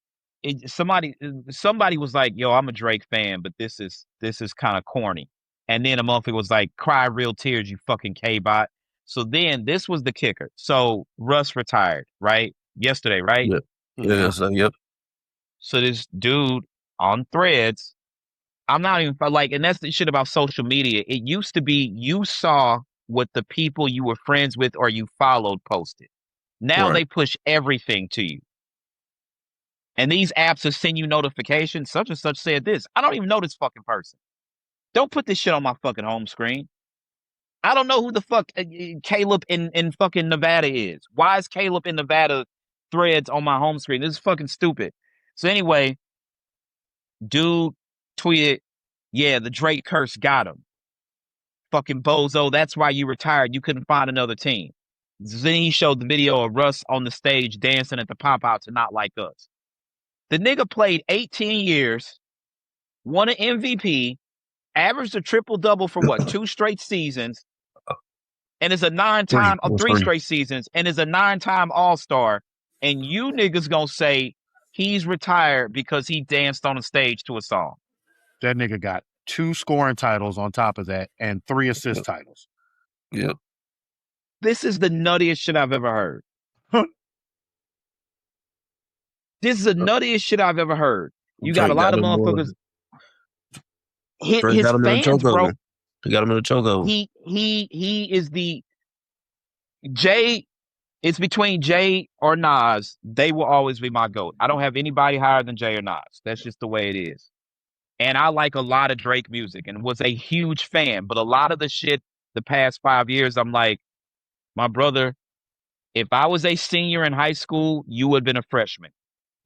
Somebody was like, "Yo, I'm a Drake fan, but this is kind of corny." And then a motherfucker was like, "Cry real tears, you fucking K-bot." So then this was the kicker. So Russ retired, right? Yesterday, right? Yep. Yeah. So yep. So this dude on Threads, I'm not even like, and that's the shit about social media. It used to be you saw what the people you were friends with or you followed posted. Now Right. they push everything to you. And these apps will send you notifications. Such and such said this. I don't even know this fucking person. Don't put this shit on my fucking home screen. I don't know who the fuck Caleb in fucking Nevada is. Why is Caleb in Nevada Threads on my home screen? This is fucking stupid. So anyway, dude tweeted, yeah, the Drake curse got him. Fucking bozo, that's why you retired. You couldn't find another team. Then he showed the video of Russ on the stage dancing at the pop-out to Not Like Us. The nigga played 18 years, won an MVP, averaged a triple-double for what, 2 straight seasons, and is a 3 straight seasons, and is a 9-time All-Star, and you niggas gonna say he's retired because he danced on a stage to a song. That nigga got 2 scoring titles on top of that and 3 assist titles. Yep. This is the nuttiest shit I've ever heard. This is the nuttiest shit I've ever heard. You got a lot of motherfuckers. His fans, bro. He got him in the chokeover. He is the Jay. It's between Jay or Nas. They will always be my GOAT. I don't have anybody higher than Jay or Nas. That's just the way it is. And I like a lot of Drake music and was a huge fan. But a lot of the shit the past 5 years, I'm like, my brother, if I was a senior in high school, you would have been a freshman.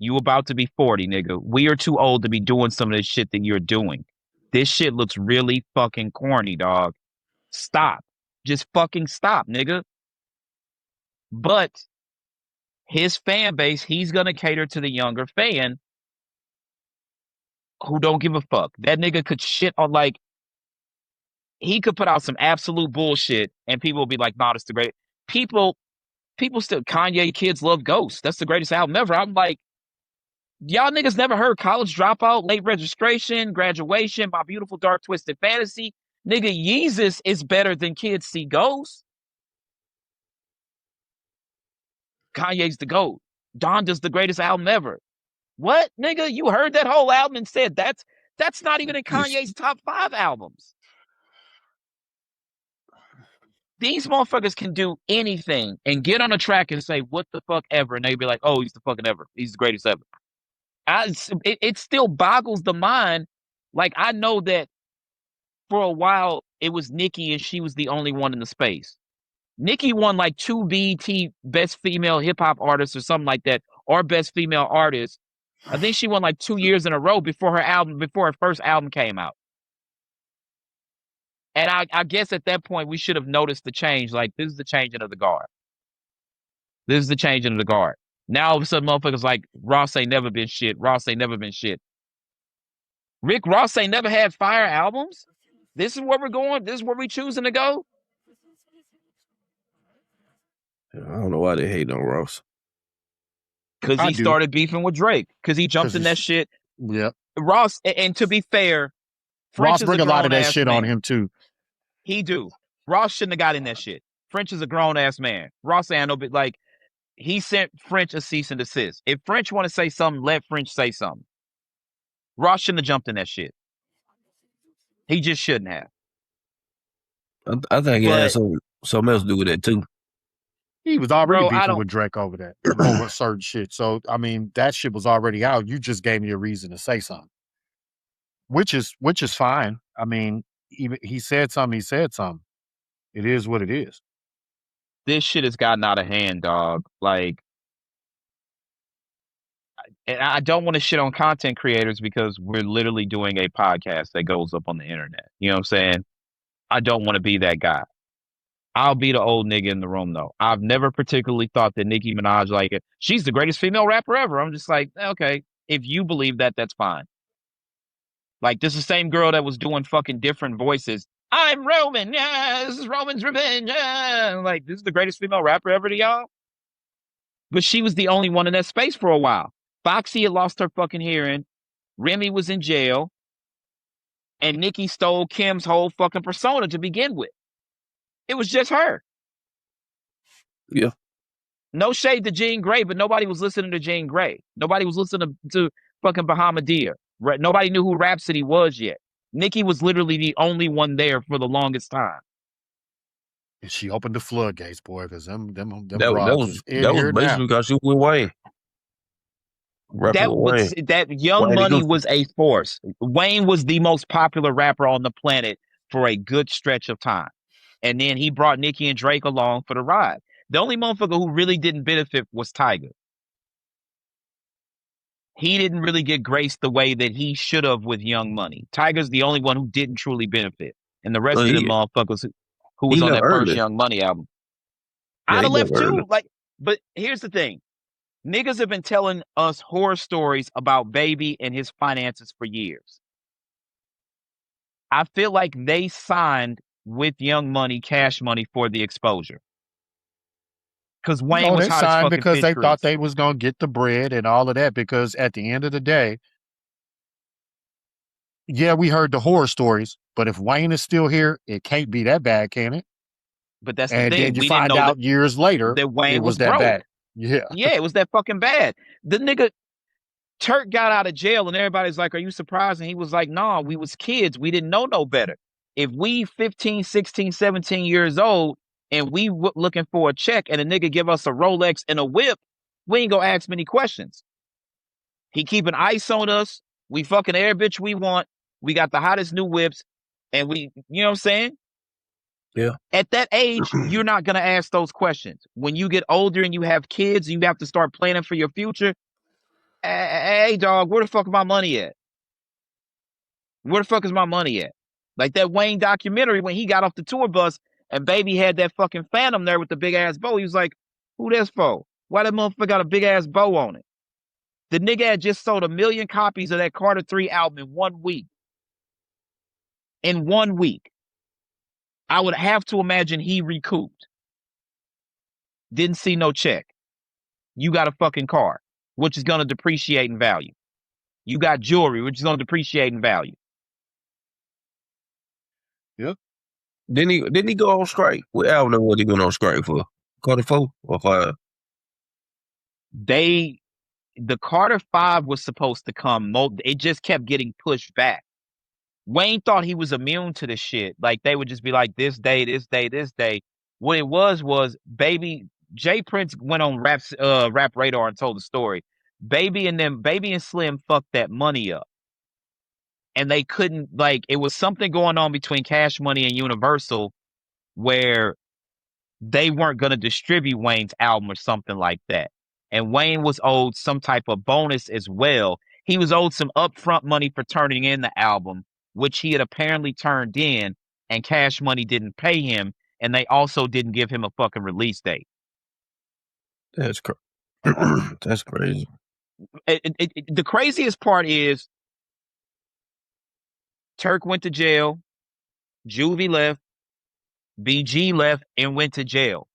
You about to be 40, nigga. We are too old to be doing some of this shit that you're doing. This shit looks really fucking corny, dog. Stop. Just fucking stop, nigga. But his fan base, he's going to cater to the younger fan who don't give a fuck. That nigga could shit on, like, he could put out some absolute bullshit and people will be like, nah, that's the great. People still, Kanye kids love Ghost. That's the greatest album ever. I'm like, y'all niggas never heard College Dropout, Late Registration, Graduation, My Beautiful Dark Twisted Fantasy? Nigga, Yeezus is better than Kids See Ghosts. Kanye's the GOAT. Donda's the greatest album ever. What, nigga? You heard that whole album and said that's not even in Kanye's top 5 albums. These motherfuckers can do anything and get on a track and say what the fuck ever, and they'd be like, oh, he's the fucking ever. He's the greatest ever. It still boggles the mind. Like, I know that for a while it was Nicki and she was the only one in the space. Nicki won like 2 BET Best Female Hip Hop Artist or something like that, or Best Female Artist. I think she won like 2 years in a row before her first album came out. And I guess at that point we should have noticed the change. Like, this is the changing of the guard. This is the changing of the guard. Now all of a sudden motherfuckers like Ross ain't never been shit. Ross ain't never been shit. Rick Ross ain't never had fire albums. This is where we're going. This is where we choosing to go. I don't know why they hate on Ross. Because he started beefing with Drake. Because he jumped in that shit. Yep. Ross, and to be fair, Ross bring a lot of that shit on him too. He do. Ross shouldn't have got in that shit. French is a grown ass man. Ross ain't no bit like, he sent French a cease and desist. If French want to say something, let French say something. Ross shouldn't have jumped in that shit. He just shouldn't have. I think he had something else to do with that too. He was already beefing with Drake over that, over certain shit. So, I mean, that shit was already out. You just gave me a reason to say something, which is fine. I mean, he said something. He said something. It is what it is. This shit has gotten out of hand, dog. Like, and I don't want to shit on content creators because we're literally doing a podcast that goes up on the internet. You know what I'm saying? I don't want to be that guy. I'll be the old nigga in the room, though. I've never particularly thought that Nicki Minaj, like, she's the greatest female rapper ever. I'm just like, okay, if you believe that, that's fine. Like, this is the same girl that was doing fucking different voices. I'm Roman. Yeah, this is Roman's Revenge. Yeah. Like, this is the greatest female rapper ever to y'all. But she was the only one in that space for a while. Foxy had lost her fucking hearing. Remy was in jail. And Nicki stole Kim's whole fucking persona to begin with. It was just her. Yeah. No shade to Jean Grey, but nobody was listening to Jean Grey. Nobody was listening to fucking Bahamadia. Nobody knew who Rhapsody was yet. Nicki was literally the only one there for the longest time. And she opened the floodgates, boy, because them that broads was basically because she was with Wayne. That Young Wayne Money was a force. Wayne was the most popular rapper on the planet for a good stretch of time. And then he brought Nicki and Drake along for the ride. The only motherfucker who really didn't benefit was Tyga. He didn't really get graced the way that he should have with Young Money. Tyga's the only one who didn't truly benefit. And the rest of the motherfuckers who was on that first Young Money album. I'd have left too. But here's the thing. Niggas have been telling us horror stories about Baby and his finances for years. I feel like they signed with Young Money, Cash Money for the exposure. Because Wayne was hot as fucking because they grease. thought they was going to get the bread and all of that. Because at the end of the day, yeah, we heard the horror stories. But if Wayne is still here, it can't be that bad, can it? But that's the thing. And then you find out years later that Wayne was that broke. bad. Yeah. Yeah, it was that fucking bad. The nigga Turk got out of jail and everybody's like, are you surprised? And he was like, nah, we was kids. We didn't know no better. If we 15, 16, 17 years old and we looking for a check and a nigga give us a Rolex and a whip, we ain't gonna ask many questions. He keeping ice on us. We fucking air bitch we want. We got the hottest new whips. And we, you know what I'm saying? Yeah. At that age, you're not going to ask those questions. When you get older and you have kids and you have to start planning for your future, hey, dog, where the fuck is my money at? Where the fuck is my money at? Like that Wayne documentary when he got off the tour bus and Baby had that fucking Phantom there with the big-ass bow. He was like, who this for? Why that motherfucker got a big-ass bow on it? The nigga had just sold 1 million copies of that Carter 3 album in 1 week. In 1 week. I would have to imagine he recouped. Didn't see no check. You got a fucking car, which is going to depreciate in value. You got jewelry, which is going to depreciate in value. Yep. Didn't he go on strike? I don't know what he went on strike for. Carter 4 or 5? The Carter 5 was supposed to come. It just kept getting pushed back. Wayne thought he was immune to the shit. Like they would just be like this day, this day, this day. What it was Baby Jay Prince went on Rap Radar and told the story. Baby and Slim fucked that money up. And they couldn't, like, it was something going on between Cash Money and Universal where they weren't going to distribute Wayne's album or something like that. And Wayne was owed some type of bonus as well. He was owed some upfront money for turning in the album, which he had apparently turned in, and Cash Money didn't pay him, and they also didn't give him a fucking release date. That's crazy. The craziest part is Turk went to jail, Juvie left, BG left and went to jail.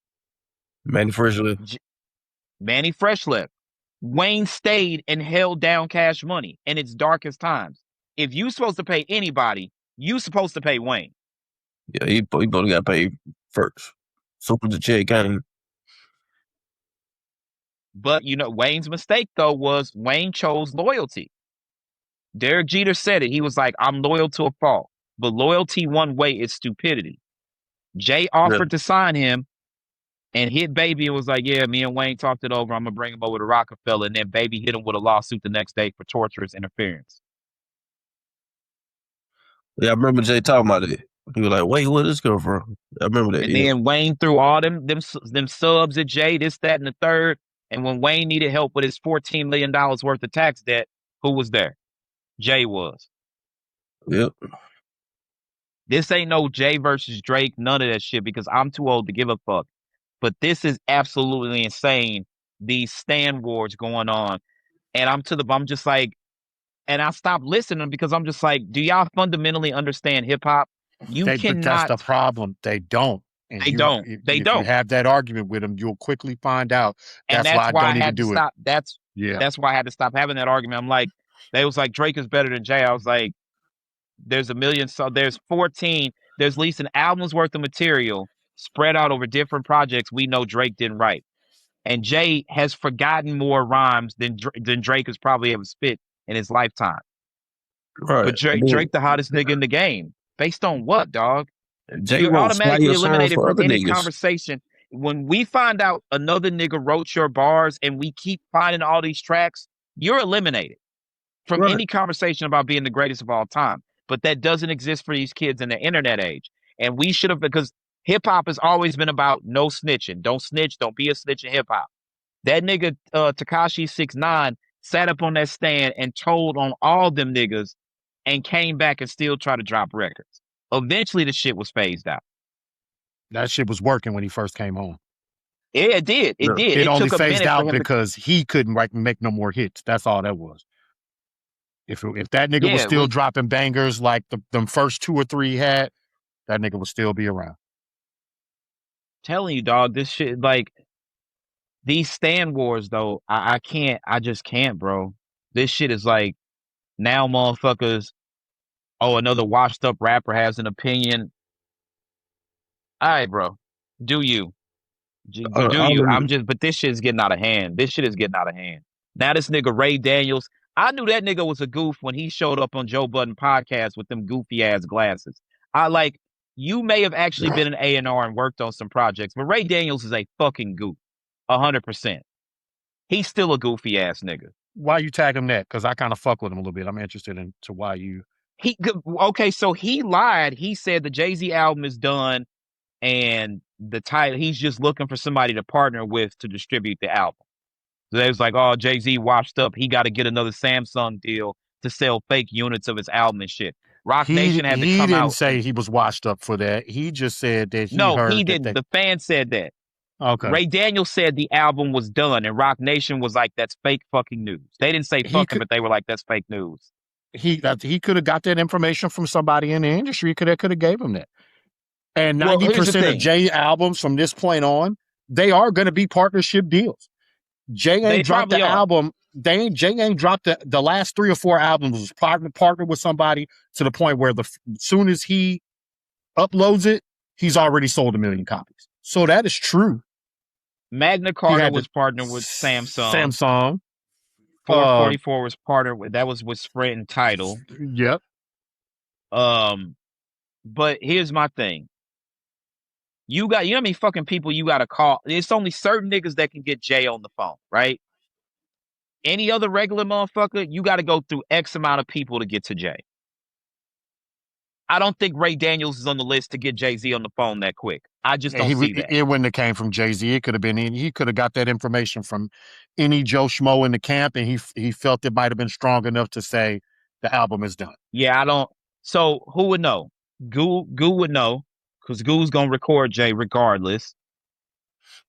Manny Fresh left. Manny Fresh left. Wayne stayed and held down Cash Money in its darkest times. If you supposed to pay anybody, you supposed to pay Wayne. Yeah, he both got paid first. Super the check came. But, you know, Wayne's mistake, though, was Wayne chose loyalty. Derek Jeter said it. He was like, I'm loyal to a fault. But loyalty one way is stupidity. Jay offered to sign him and hit Baby and was like, yeah, me and Wayne talked it over. I'm going to bring him over to Rockefeller. And then Baby hit him with a lawsuit the next day for torturous interference. Yeah, I remember Jay talking about it. He was like, wait, where did this come from? I remember that. And then Wayne threw all them subs at Jay, this, that, and the third. And when Wayne needed help with his $14 million worth of tax debt, who was there? Jay was. Yep. This ain't no Jay versus Drake, none of that shit, because I'm too old to give a fuck. But this is absolutely insane. These Stan wars going on. And I'm just like, and I stopped listening because I'm just like, do y'all fundamentally understand hip hop? But that's the problem. They don't. And they don't. If you have that argument with them, you'll quickly find out. That's why I had to stop. That's why I had to stop having that argument. I'm like, they was like, Drake is better than Jay. I was like, there's a million. So there's 14. There's at least an album's worth of material spread out over different projects we know Drake didn't write. And Jay has forgotten more rhymes than Drake has probably ever spit in his lifetime. Right. But Drake the hottest nigga in the game. Based on what, dog? Jay You're automatically eliminated from any niggas. conversation. When we find out another nigga wrote your bars and we keep finding all these tracks, you're eliminated from any conversation about being the greatest of all time. But that doesn't exist for these kids in the internet age. And we should have, because hip hop has always been about no snitching. Don't snitch. Don't be a snitch in hip hop. That nigga, Tekashi 6ix9ine, sat up on that stand and told on all them niggas and came back and still tried to drop records. Eventually, the shit was phased out. That shit was working when he first came home. Yeah, it did. It did. It only phased out because he couldn't make no more hits. That's all that was. If that nigga was still dropping bangers like them first 2 or 3 he had, that nigga would still be around. Telling you, dog, this shit, like, these Stan Wars, though, I just can't, bro. This shit is like, now motherfuckers, another washed up rapper has an opinion. All right, bro. Do you. But this shit is getting out of hand. Now this nigga Ray Daniels, I knew that nigga was a goof when he showed up on Joe Budden podcast with them goofy ass glasses. You may have actually been an A&R and worked on some projects, but Ray Daniels is a fucking goof. 100%. He's still a goofy ass nigga. Why you tag him that? Because I kind of fuck with him a little bit. I'm interested into why you. Okay, so he lied. He said the Jay-Z album is done and the title, he's just looking for somebody to partner with to distribute the album. So they was like, Jay-Z washed up. He got to get another Samsung deal to sell fake units of his album and shit. Rock Nation had to come out. He didn't say he was washed up for that. He just said that he didn't. The fan said that. Okay. Ray Daniels said the album was done, and Rock Nation was like, that's fake fucking news. They didn't say fuck him, but they were like, that's fake news. He could have got that information from somebody in the industry could have gave him that. And 90% of Jay albums from this point on, they are going to be partnership deals. Jay ain't dropped the album. Jay ain't dropped the last 3 or 4 albums was partnered with somebody to the point where as soon as he uploads it, he's already sold 1 million copies. So that is true. Magna Carta was partnered with Samsung. 444 was partnered with, that was with Sprint and Tidal. Yep. But here's my thing. You know how many fucking people you got to call? It's only certain niggas that can get Jay on the phone, right? Any other regular motherfucker, you got to go through X amount of people to get to Jay. I don't think Ray Daniels is on the list to get Jay-Z on the phone that quick. I just don't see that. It wouldn't have came from Jay-Z. It could have been he could have got that information from any Joe Schmo in the camp, and he felt it might have been strong enough to say the album is done. Yeah, I don't. So who would know? Goo would know, because Goo's gonna record Jay regardless.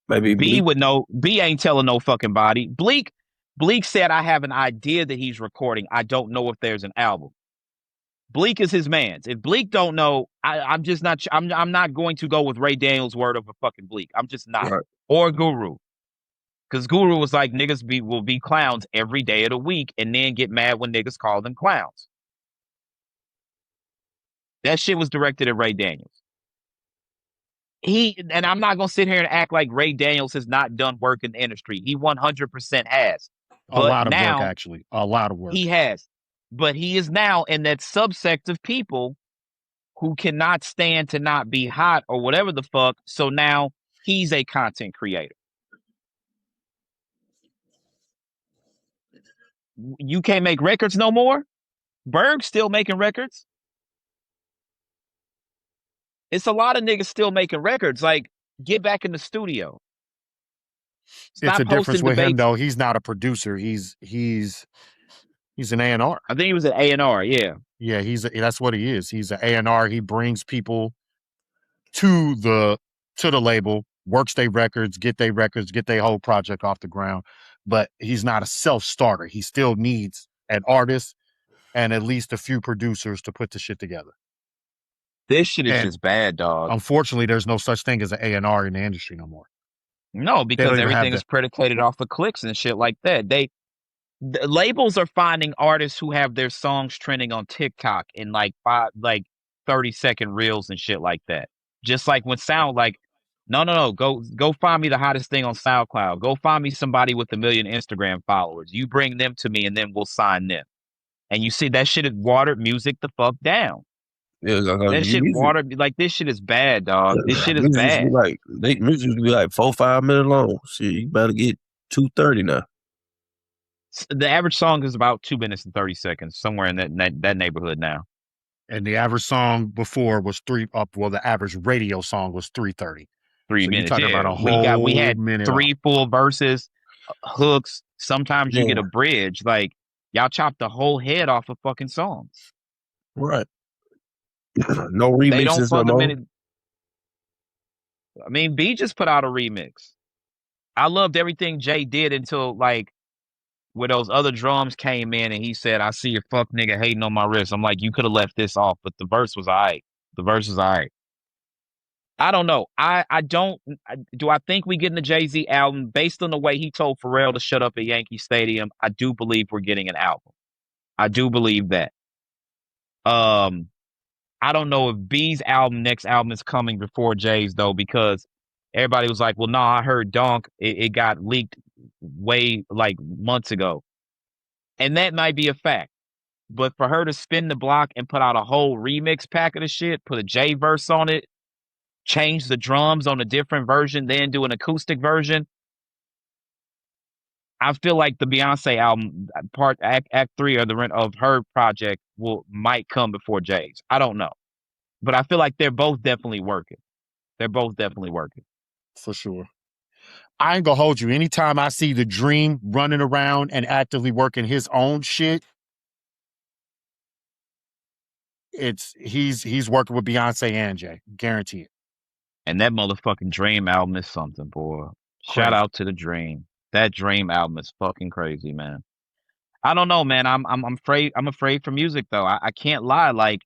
Maybe B would know. B ain't telling no fucking body. Bleak said, I have an idea that he's recording. I don't know if there's an album. Bleak is his man's. If Bleak don't know, I'm just not. I'm not going to go with Ray Daniels' word over fucking Bleak. I'm just not. Right. Or Guru, because Guru was like, niggas will be clowns every day of the week, and then get mad when niggas call them clowns. That shit was directed at Ray Daniels. And I'm not gonna sit here and act like Ray Daniels has not done work in the industry. He 100% has. A lot of work, actually. A lot of work. He has. But he is now in that subsect of people who cannot stand to not be hot or whatever the fuck. So now he's a content creator. You can't make records no more? Berg's still making records. It's a lot of niggas still making records. Like, get back in the studio. It's a difference with him, though. He's not a producer. He's an A&R. I think he was an A&R, yeah. Yeah, that's what he is. He's an A&R. He brings people to the label, works their records, get their whole project off the ground. But he's not a self-starter. He still needs an artist and at least a few producers to put the shit together. This shit is just bad, dog. Unfortunately, there's no such thing as an A&R in the industry no more. No, because everything is predicated off of clicks and shit like that. The labels are finding artists who have their songs trending on TikTok in like 30-second reels and shit like that. Just like when no, go find me the hottest thing on SoundCloud. Go find me somebody with 1 million Instagram followers. You bring them to me and then we'll sign them. And you see that shit has watered music the fuck down. Yeah, that shit watered, like, this shit is bad, dog. This shit is bad. Music used to be like 4-5 minutes long. Shit, you better get 2:30 now. The average song is about 2 minutes and 30 seconds, somewhere in that neighborhood now. And the average song before was the average radio song was 3:30. 3 minutes. You're talking about a whole we had minute 3 full verses, hooks. Sometimes you get a bridge. Like, y'all chop the whole head off of fucking songs. Right. No remixes no more. I mean, B just put out a remix. I loved everything Jay did until, like, where those other drums came in and he said, "I see your fuck nigga hating on my wrist." I'm like, you could have left this off, but the verse was all right. The verse was all right. I don't know. Do I think we getting the Jay-Z album based on the way he told Pharrell to shut up at Yankee Stadium? I do believe we're getting an album. I do believe that. I don't know if B's next album is coming before Jay's though, because everybody was like, well, no, I heard Donk. It got leaked way like months ago. And that might be a fact. But for her to spin the block and put out a whole remix pack of the shit, put a J verse on it, change the drums on a different version, then do an acoustic version. I feel like the Beyonce album, Act 3 of her project might come before Jay's. I don't know. But I feel like they're both definitely working. They're both definitely working. For sure. I ain't gonna hold you. Anytime I see the Dream running around and actively working his own shit, he's working with Beyonce and Jay. Guarantee it. And that motherfucking Dream album is something, boy. Shout out to the Dream. That Dream album is fucking crazy, man. I don't know, man. I'm afraid for music though. I can't lie. Like,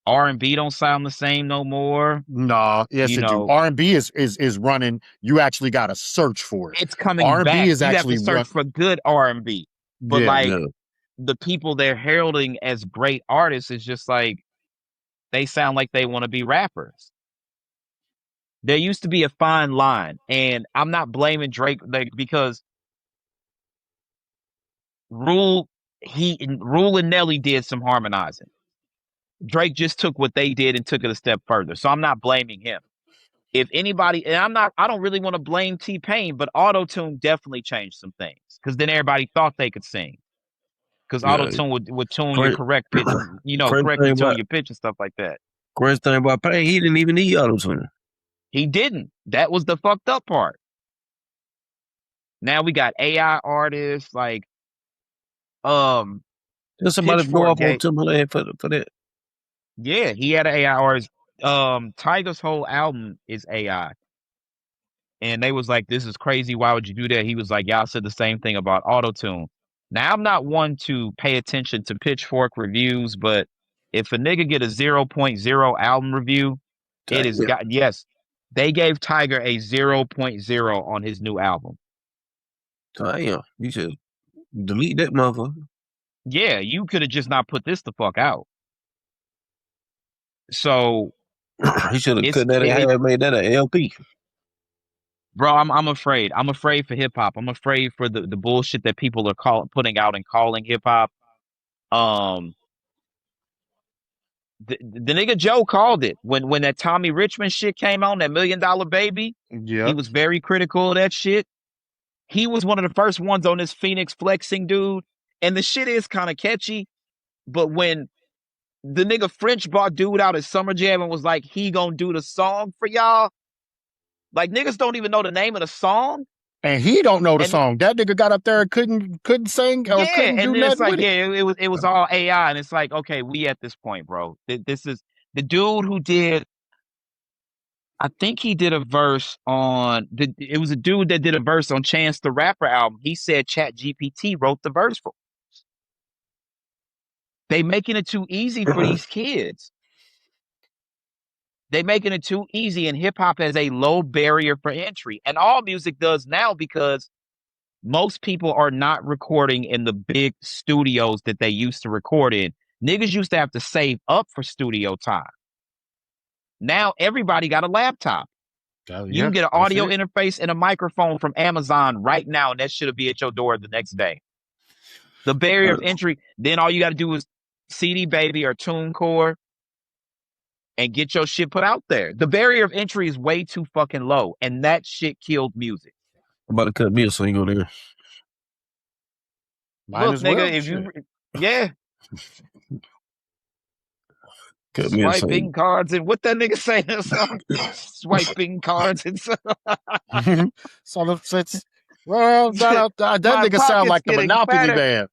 R&B don't sound the same no more. No, yes, it do. R&B is running. You actually got to search for it. It's coming R&B back. You actually have to search for good R&B. But the people they're heralding as great artists is just like, they sound like they want to be rappers. There used to be a fine line, and I'm not blaming Drake because Rule and Nelly did some harmonizing. Drake just took what they did and took it a step further. So I'm not blaming him. If anybody, and I don't really want to blame T-Pain, but auto-tune definitely changed some things, because then everybody thought they could sing. Because auto-tune would tune your correct pitch, correctly tune your pitch and stuff like that. Crazy thing about Pain, he didn't even need auto-tune. He didn't. That was the fucked up part. Now we got AI artists like There's somebody go off on Timberland for that. Yeah, he had an AI artist. Tyga's whole album is AI. And they was like, this is crazy. Why would you do that? He was like, y'all said the same thing about auto-tune. Now, I'm not one to pay attention to Pitchfork reviews, but if a nigga get a 0.0 album review, it is yes. They gave Tyga a 0.0 on his new album. Damn, you should delete that motherfucker. Yeah, you could have just not put this the fuck out. So he should have cut that and made that an LP. Bro, I'm afraid. I'm afraid for hip hop. I'm afraid for the bullshit that people are putting out and calling hip hop. The nigga Joe called it when that Tommy Richmond shit came on, that $1 Million Baby. Yeah, he was very critical of that shit. He was one of the first ones on this Phoenix flexing dude, and the shit is kind of catchy. But when the nigga French brought dude out at Summer Jam and was like, he gonna do the song for y'all, like, niggas don't even know the name of the song. And he don't know the song. That nigga got up there and couldn't sing or couldn't do nothing. It's like, with it was all AI, and it's like, okay, we at this point, bro. This is the dude who did. I think he did a verse on. It was a dude that did a verse on Chance the Rapper album. He said ChatGPT wrote the verse for us. They making it too easy for these kids. They making it too easy, and hip hop has a low barrier for entry, and all music does now because most people are not recording in the big studios that they used to record in. Niggas used to have to save up for studio time. Now everybody got a laptop. You can get an audio interface and a microphone from Amazon right now, and that shit'll be at your door the next day. The barrier of entry, then all you got to do is CD Baby or TuneCore and get your shit put out there. The barrier of entry is way too fucking low, and that shit killed music. I'm about to cut me a single there. Look, nigga, if you, yeah. Swiping cards and what that nigga say in that song? Swiping cards and stuff. So it's, well, that nigga sound like the Monopoly band.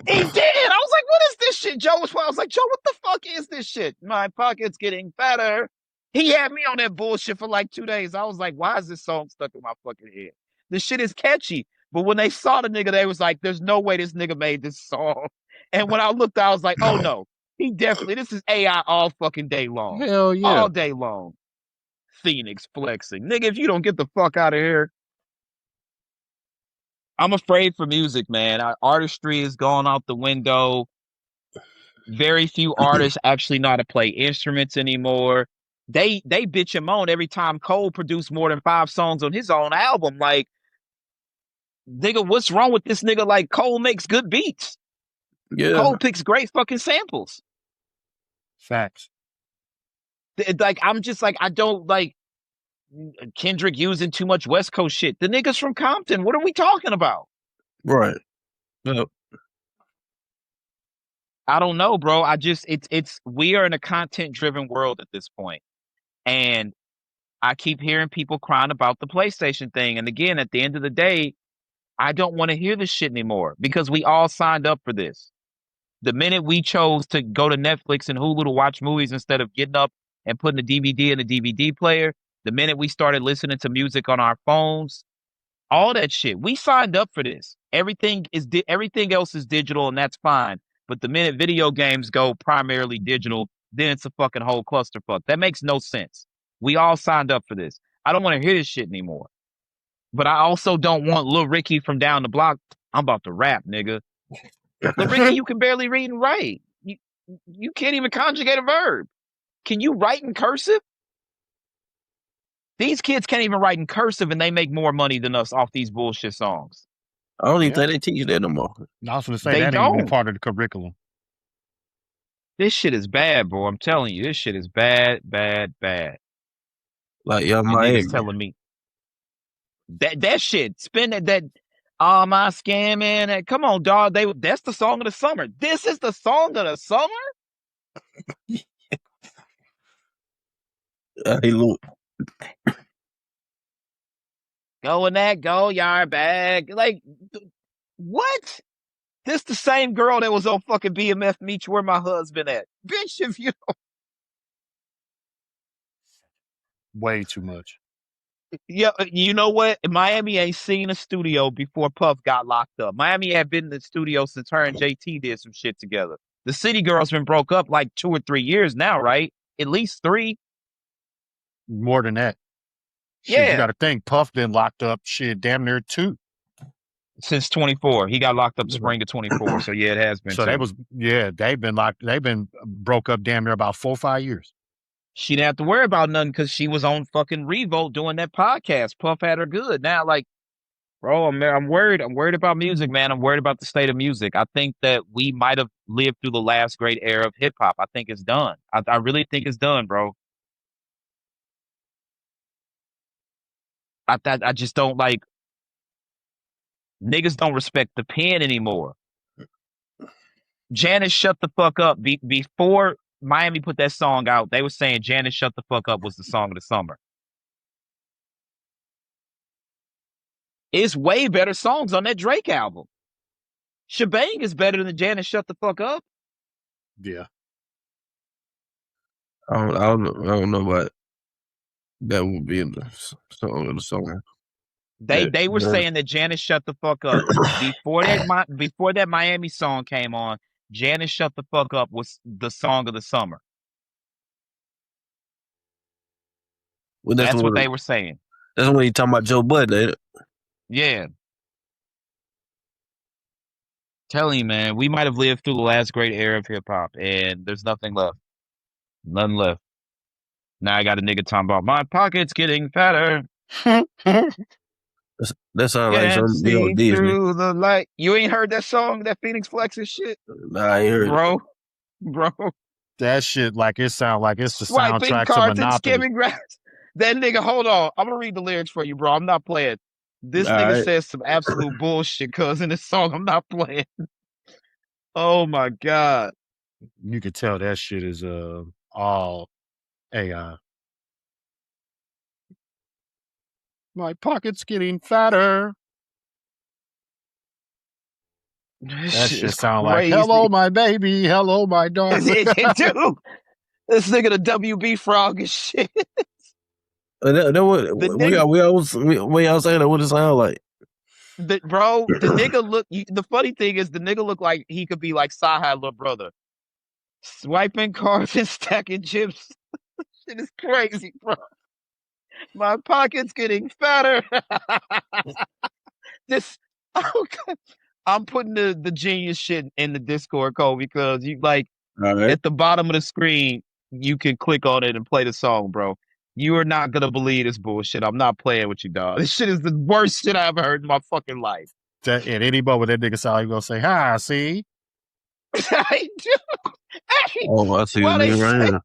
He did. I was like, what is this shit? Joe was, I was like, Joe, what the fuck is this shit? My pocket's getting fatter. He had me on that bullshit for like 2 days. I was like, why is this song stuck in my fucking head? This shit is catchy. But when they saw the nigga, they was like, there's no way this nigga made this song. And when I looked, I was like, oh no. He definitely, this is AI all fucking day long. Hell yeah. All day long. Phoenix flexing. Nigga, if you don't get the fuck out of here. I'm afraid for music, man. Our artistry is gone out the window. Very few artists actually know how to play instruments anymore. They bitch and moan every time Cole produced more than 5 songs on his own album. Like, nigga, what's wrong with this nigga? Like, Cole makes good beats. Yeah. Cole picks great fucking samples. Facts. Like, I'm just like, I don't like Kendrick using too much West Coast shit. The nigga's from Compton. What are we talking about? Right. Yep. I don't know, bro. We are in a content driven world at this point. And I keep hearing people crying about the PlayStation thing. And again, at the end of the day, I don't want to hear this shit anymore because we all signed up for this. The minute we chose to go to Netflix and Hulu to watch movies instead of getting up and putting a DVD in a DVD player, the minute we started listening to music on our phones, all that shit, we signed up for this. Everything else is digital, and that's fine. But the minute video games go primarily digital, then it's a fucking whole clusterfuck. That makes no sense. We all signed up for this. I don't want to hear this shit anymore. But I also don't want Lil Ricky from down the block. I'm about to rap, nigga. Lil Ricky, you can barely read and write. You can't even conjugate a verb. Can you write in cursive? These kids can't even write in cursive, and they make more money than us off these bullshit songs. I don't even think they teach that no more. I was going to say, that ain't even part of the curriculum. This shit is bad, bro. I'm telling you, this shit is bad, bad, bad. Like, yeah, my telling me that shit, spin that all my scamming. Come on, dog. That's the song of the summer. This is the song of the summer? Hey, look. Go in that go yard bag. Like, what? This the same girl that was on fucking BMF Meet You Where My Husband At. Bitch, if you don't. Way too much. Yeah, you know what? Miami ain't seen a studio before Puff got locked up. Miami had been in the studio since her and JT did some shit together. The City Girls been broke up like 2 or 3 years now, right? At least 3. More than that. Shit, yeah. You got to think, Puff been locked up, shit, damn near 2. Since 24. He got locked up spring of 24. So yeah, it has been. So they've been broke up damn near about 4 or 5 years. She didn't have to worry about nothing because she was on fucking Revolt doing that podcast. Puff had her good. Now, like, bro, I'm worried. I'm worried about music, man. I'm worried about the state of music. I think that we might have lived through the last great era of hip hop. I think it's done. I really think it's done, bro. I just don't like. Niggas don't respect the pen anymore. Janice, shut the fuck up. Before Miami put that song out, they were saying Janice, shut the fuck up was the song of the summer. It's way better songs on that Drake album. Shebang is better than Janice, shut the fuck up. Yeah. I don't know what that would be in the song of the summer. They were saying that Janice, shut the fuck up. Before that Miami song came on, Janice, shut the fuck up was the song of the summer. Well, that's what they were saying. That's when you talking about Joe Budden, ain't it? Yeah. Telling you, man, we might have lived through the last great era of hip hop, and there's nothing left. None left. Now I got a nigga talking about my pocket's getting fatter. That sounds like Can't some see Disney. Through the light. You ain't heard that song, that Phoenix Flexes shit? Nah, I ain't heard bro. That shit, like it sound like it's the Swiping soundtrack to cards and Monopoly. skimming grass. That nigga, hold on. I'm gonna read the lyrics for you, bro. I'm not playing. This nigga says some absolute bullshit, cuz in this song, I'm not playing. Oh my God. You could tell that shit is all AI. My pocket's getting fatter. That shit sound crazy. like, hello, my baby. Hello, my darling. Dude, this nigga the WB frog and shit. We always saying that what it sound like. The nigga look. The funny thing is, the nigga look like he could be like Sahai little brother, swiping cards and stacking chips. Shit is crazy, bro. My pocket's getting fatter. I'm putting the genius shit in the Discord code because you like at the bottom of the screen you can click on it and play the song, bro. You are not gonna believe this bullshit. I'm not playing with you, dog. This shit is the worst shit I ever heard in my fucking life. At any moment, that nigga sound like gonna say, "Hi, see." I do. Hey, I see what you right here.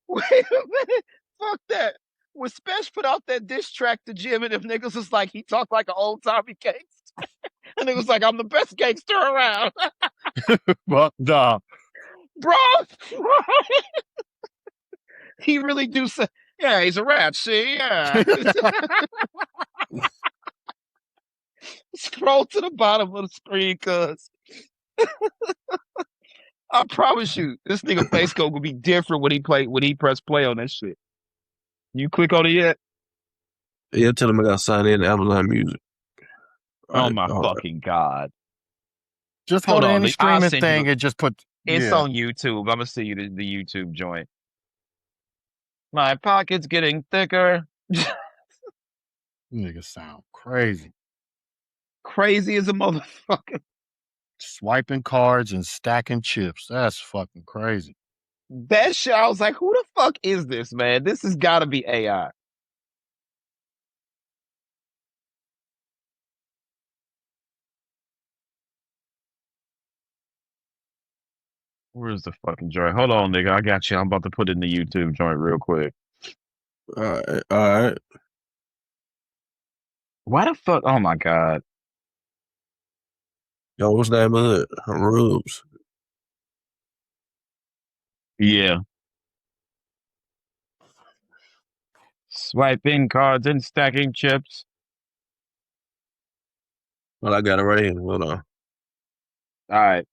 Wait a minute. Fuck that. When Spesh put out that diss track to Jim, and if niggas was like, he talked like an old timey gangster. And it was like, I'm the best gangster around. Well, nah. Bro. He really do say, yeah, he's a rat, see? Yeah. Scroll to the bottom of the screen, cuz. I promise you, this nigga face code will be different when he press play on that shit. You click on it yet? Yeah, tell him I got signed in to Amazon Music. Oh my fucking God. Just go to any streaming thing and just put... It's on YouTube. I'm gonna send you the YouTube joint. My pocket's getting thicker. Niggas sound crazy. Crazy as a motherfucker. Swiping cards and stacking chips. That's fucking crazy. That shit, I was like, who the fuck is this, man? This has got to be AI. Where's the fucking joint? Hold on, nigga. I got you. I'm about to put it in the YouTube joint real quick. All right. Why the fuck? Oh my God. Yo, what's the name of it? Rubes. Yeah. Swiping cards and stacking chips. Well, I got it right here. Hold on. All right.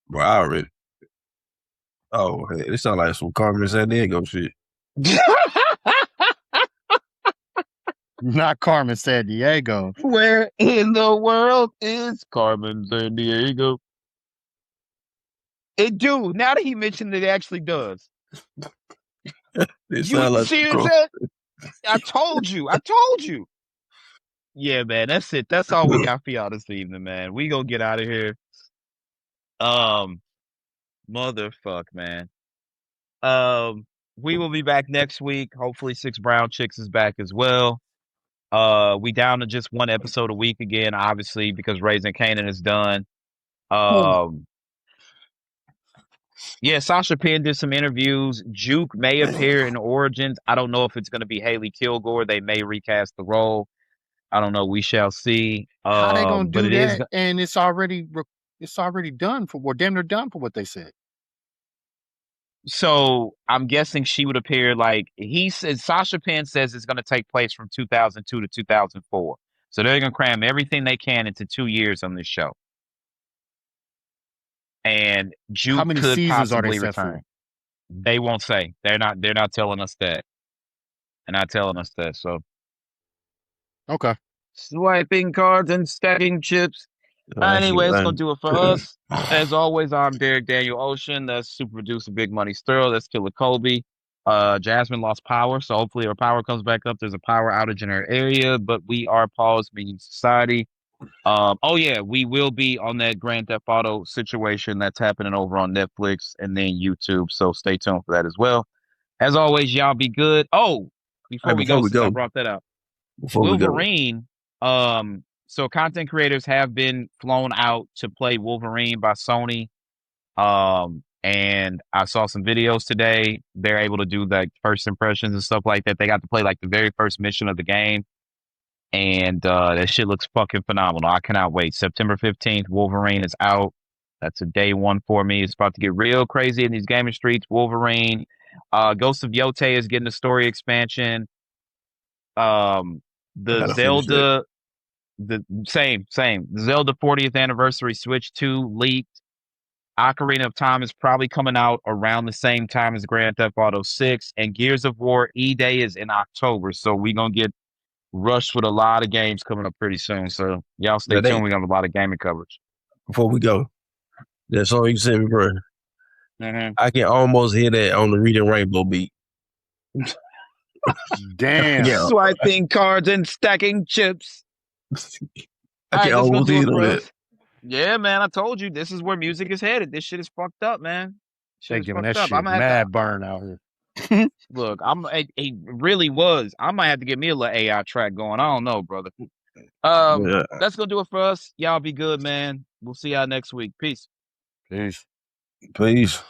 Bro, I already. Oh, hey, it sounds like some Carmen Sandiego shit. Not Carmen Sandiego. Where in the world is Carmen Sandiego? It do. Now that he mentioned it actually does. It sounds like see that? I told you. Yeah, man, that's it. That's all we got for y'all this evening, man. We gonna get out of here. Motherfuck, man. We will be back next week. Hopefully, Six Brown Chicks is back as well. We down to just one episode a week again, obviously, because Raising Kanan is done. Yeah, Sasha Penn did some interviews. Juke may appear in Origins. I don't know if it's going to be Haley Kilgore. They may recast the role. I don't know. We shall see. How they gonna do that? And it's already done for damn near done for what they said. So I'm guessing she would appear like he said. Sasha Penn says it's going to take place from 2002 to 2004. So they're going to cram everything they can into 2 years on this show. And Juke How many could seasons possibly are they set return. for? They won't say. They're not telling us that. They're not telling us that. So okay. Swiping cards and stacking chips. Anyway, it's going to do it for us. As always, I'm Derek Daniel Ocean. That's super producer Big Money Sterl. That's Killer Kobe. Jasmine lost power, so hopefully her power comes back up. There's a power outage in her area, but we are Paul's Meeting Society. Oh yeah, we will be on that Grand Theft Auto situation that's happening over on Netflix and then YouTube. So stay tuned for that as well. As always, y'all be good. Oh, before we go, I brought that up. Wolverine. So content creators have been flown out to play Wolverine by Sony. And I saw some videos today. They're able to do like first impressions and stuff like that. They got to play like the very first mission of the game. And that shit looks fucking phenomenal. I cannot wait. September 15th, Wolverine is out. That's a day one for me. It's about to get real crazy in these gaming streets. Wolverine. Ghost of Yote is getting a story expansion. The Zelda, the same. Zelda 40th anniversary Switch 2 leaked. Ocarina of Time is probably coming out around the same time as Grand Theft Auto 6. And Gears of War E-Day is in October. So we're going to get rushed with a lot of games coming up pretty soon. So y'all stay tuned. We got a lot of gaming coverage. Before we go, that song you sent me, bro. I can almost hear that on the Reading Rainbow beat. Damn. Swiping cards and stacking chips. I can almost hear that. Yeah, man, I told you this is where music is headed. This shit is fucked up, man. They're giving that shit mad burn out here. Look, it really was. I might have to get me a little AI track going. I don't know, brother. That's gonna do it for us. Y'all be good, man. We'll see y'all next week. Peace. Peace. Peace.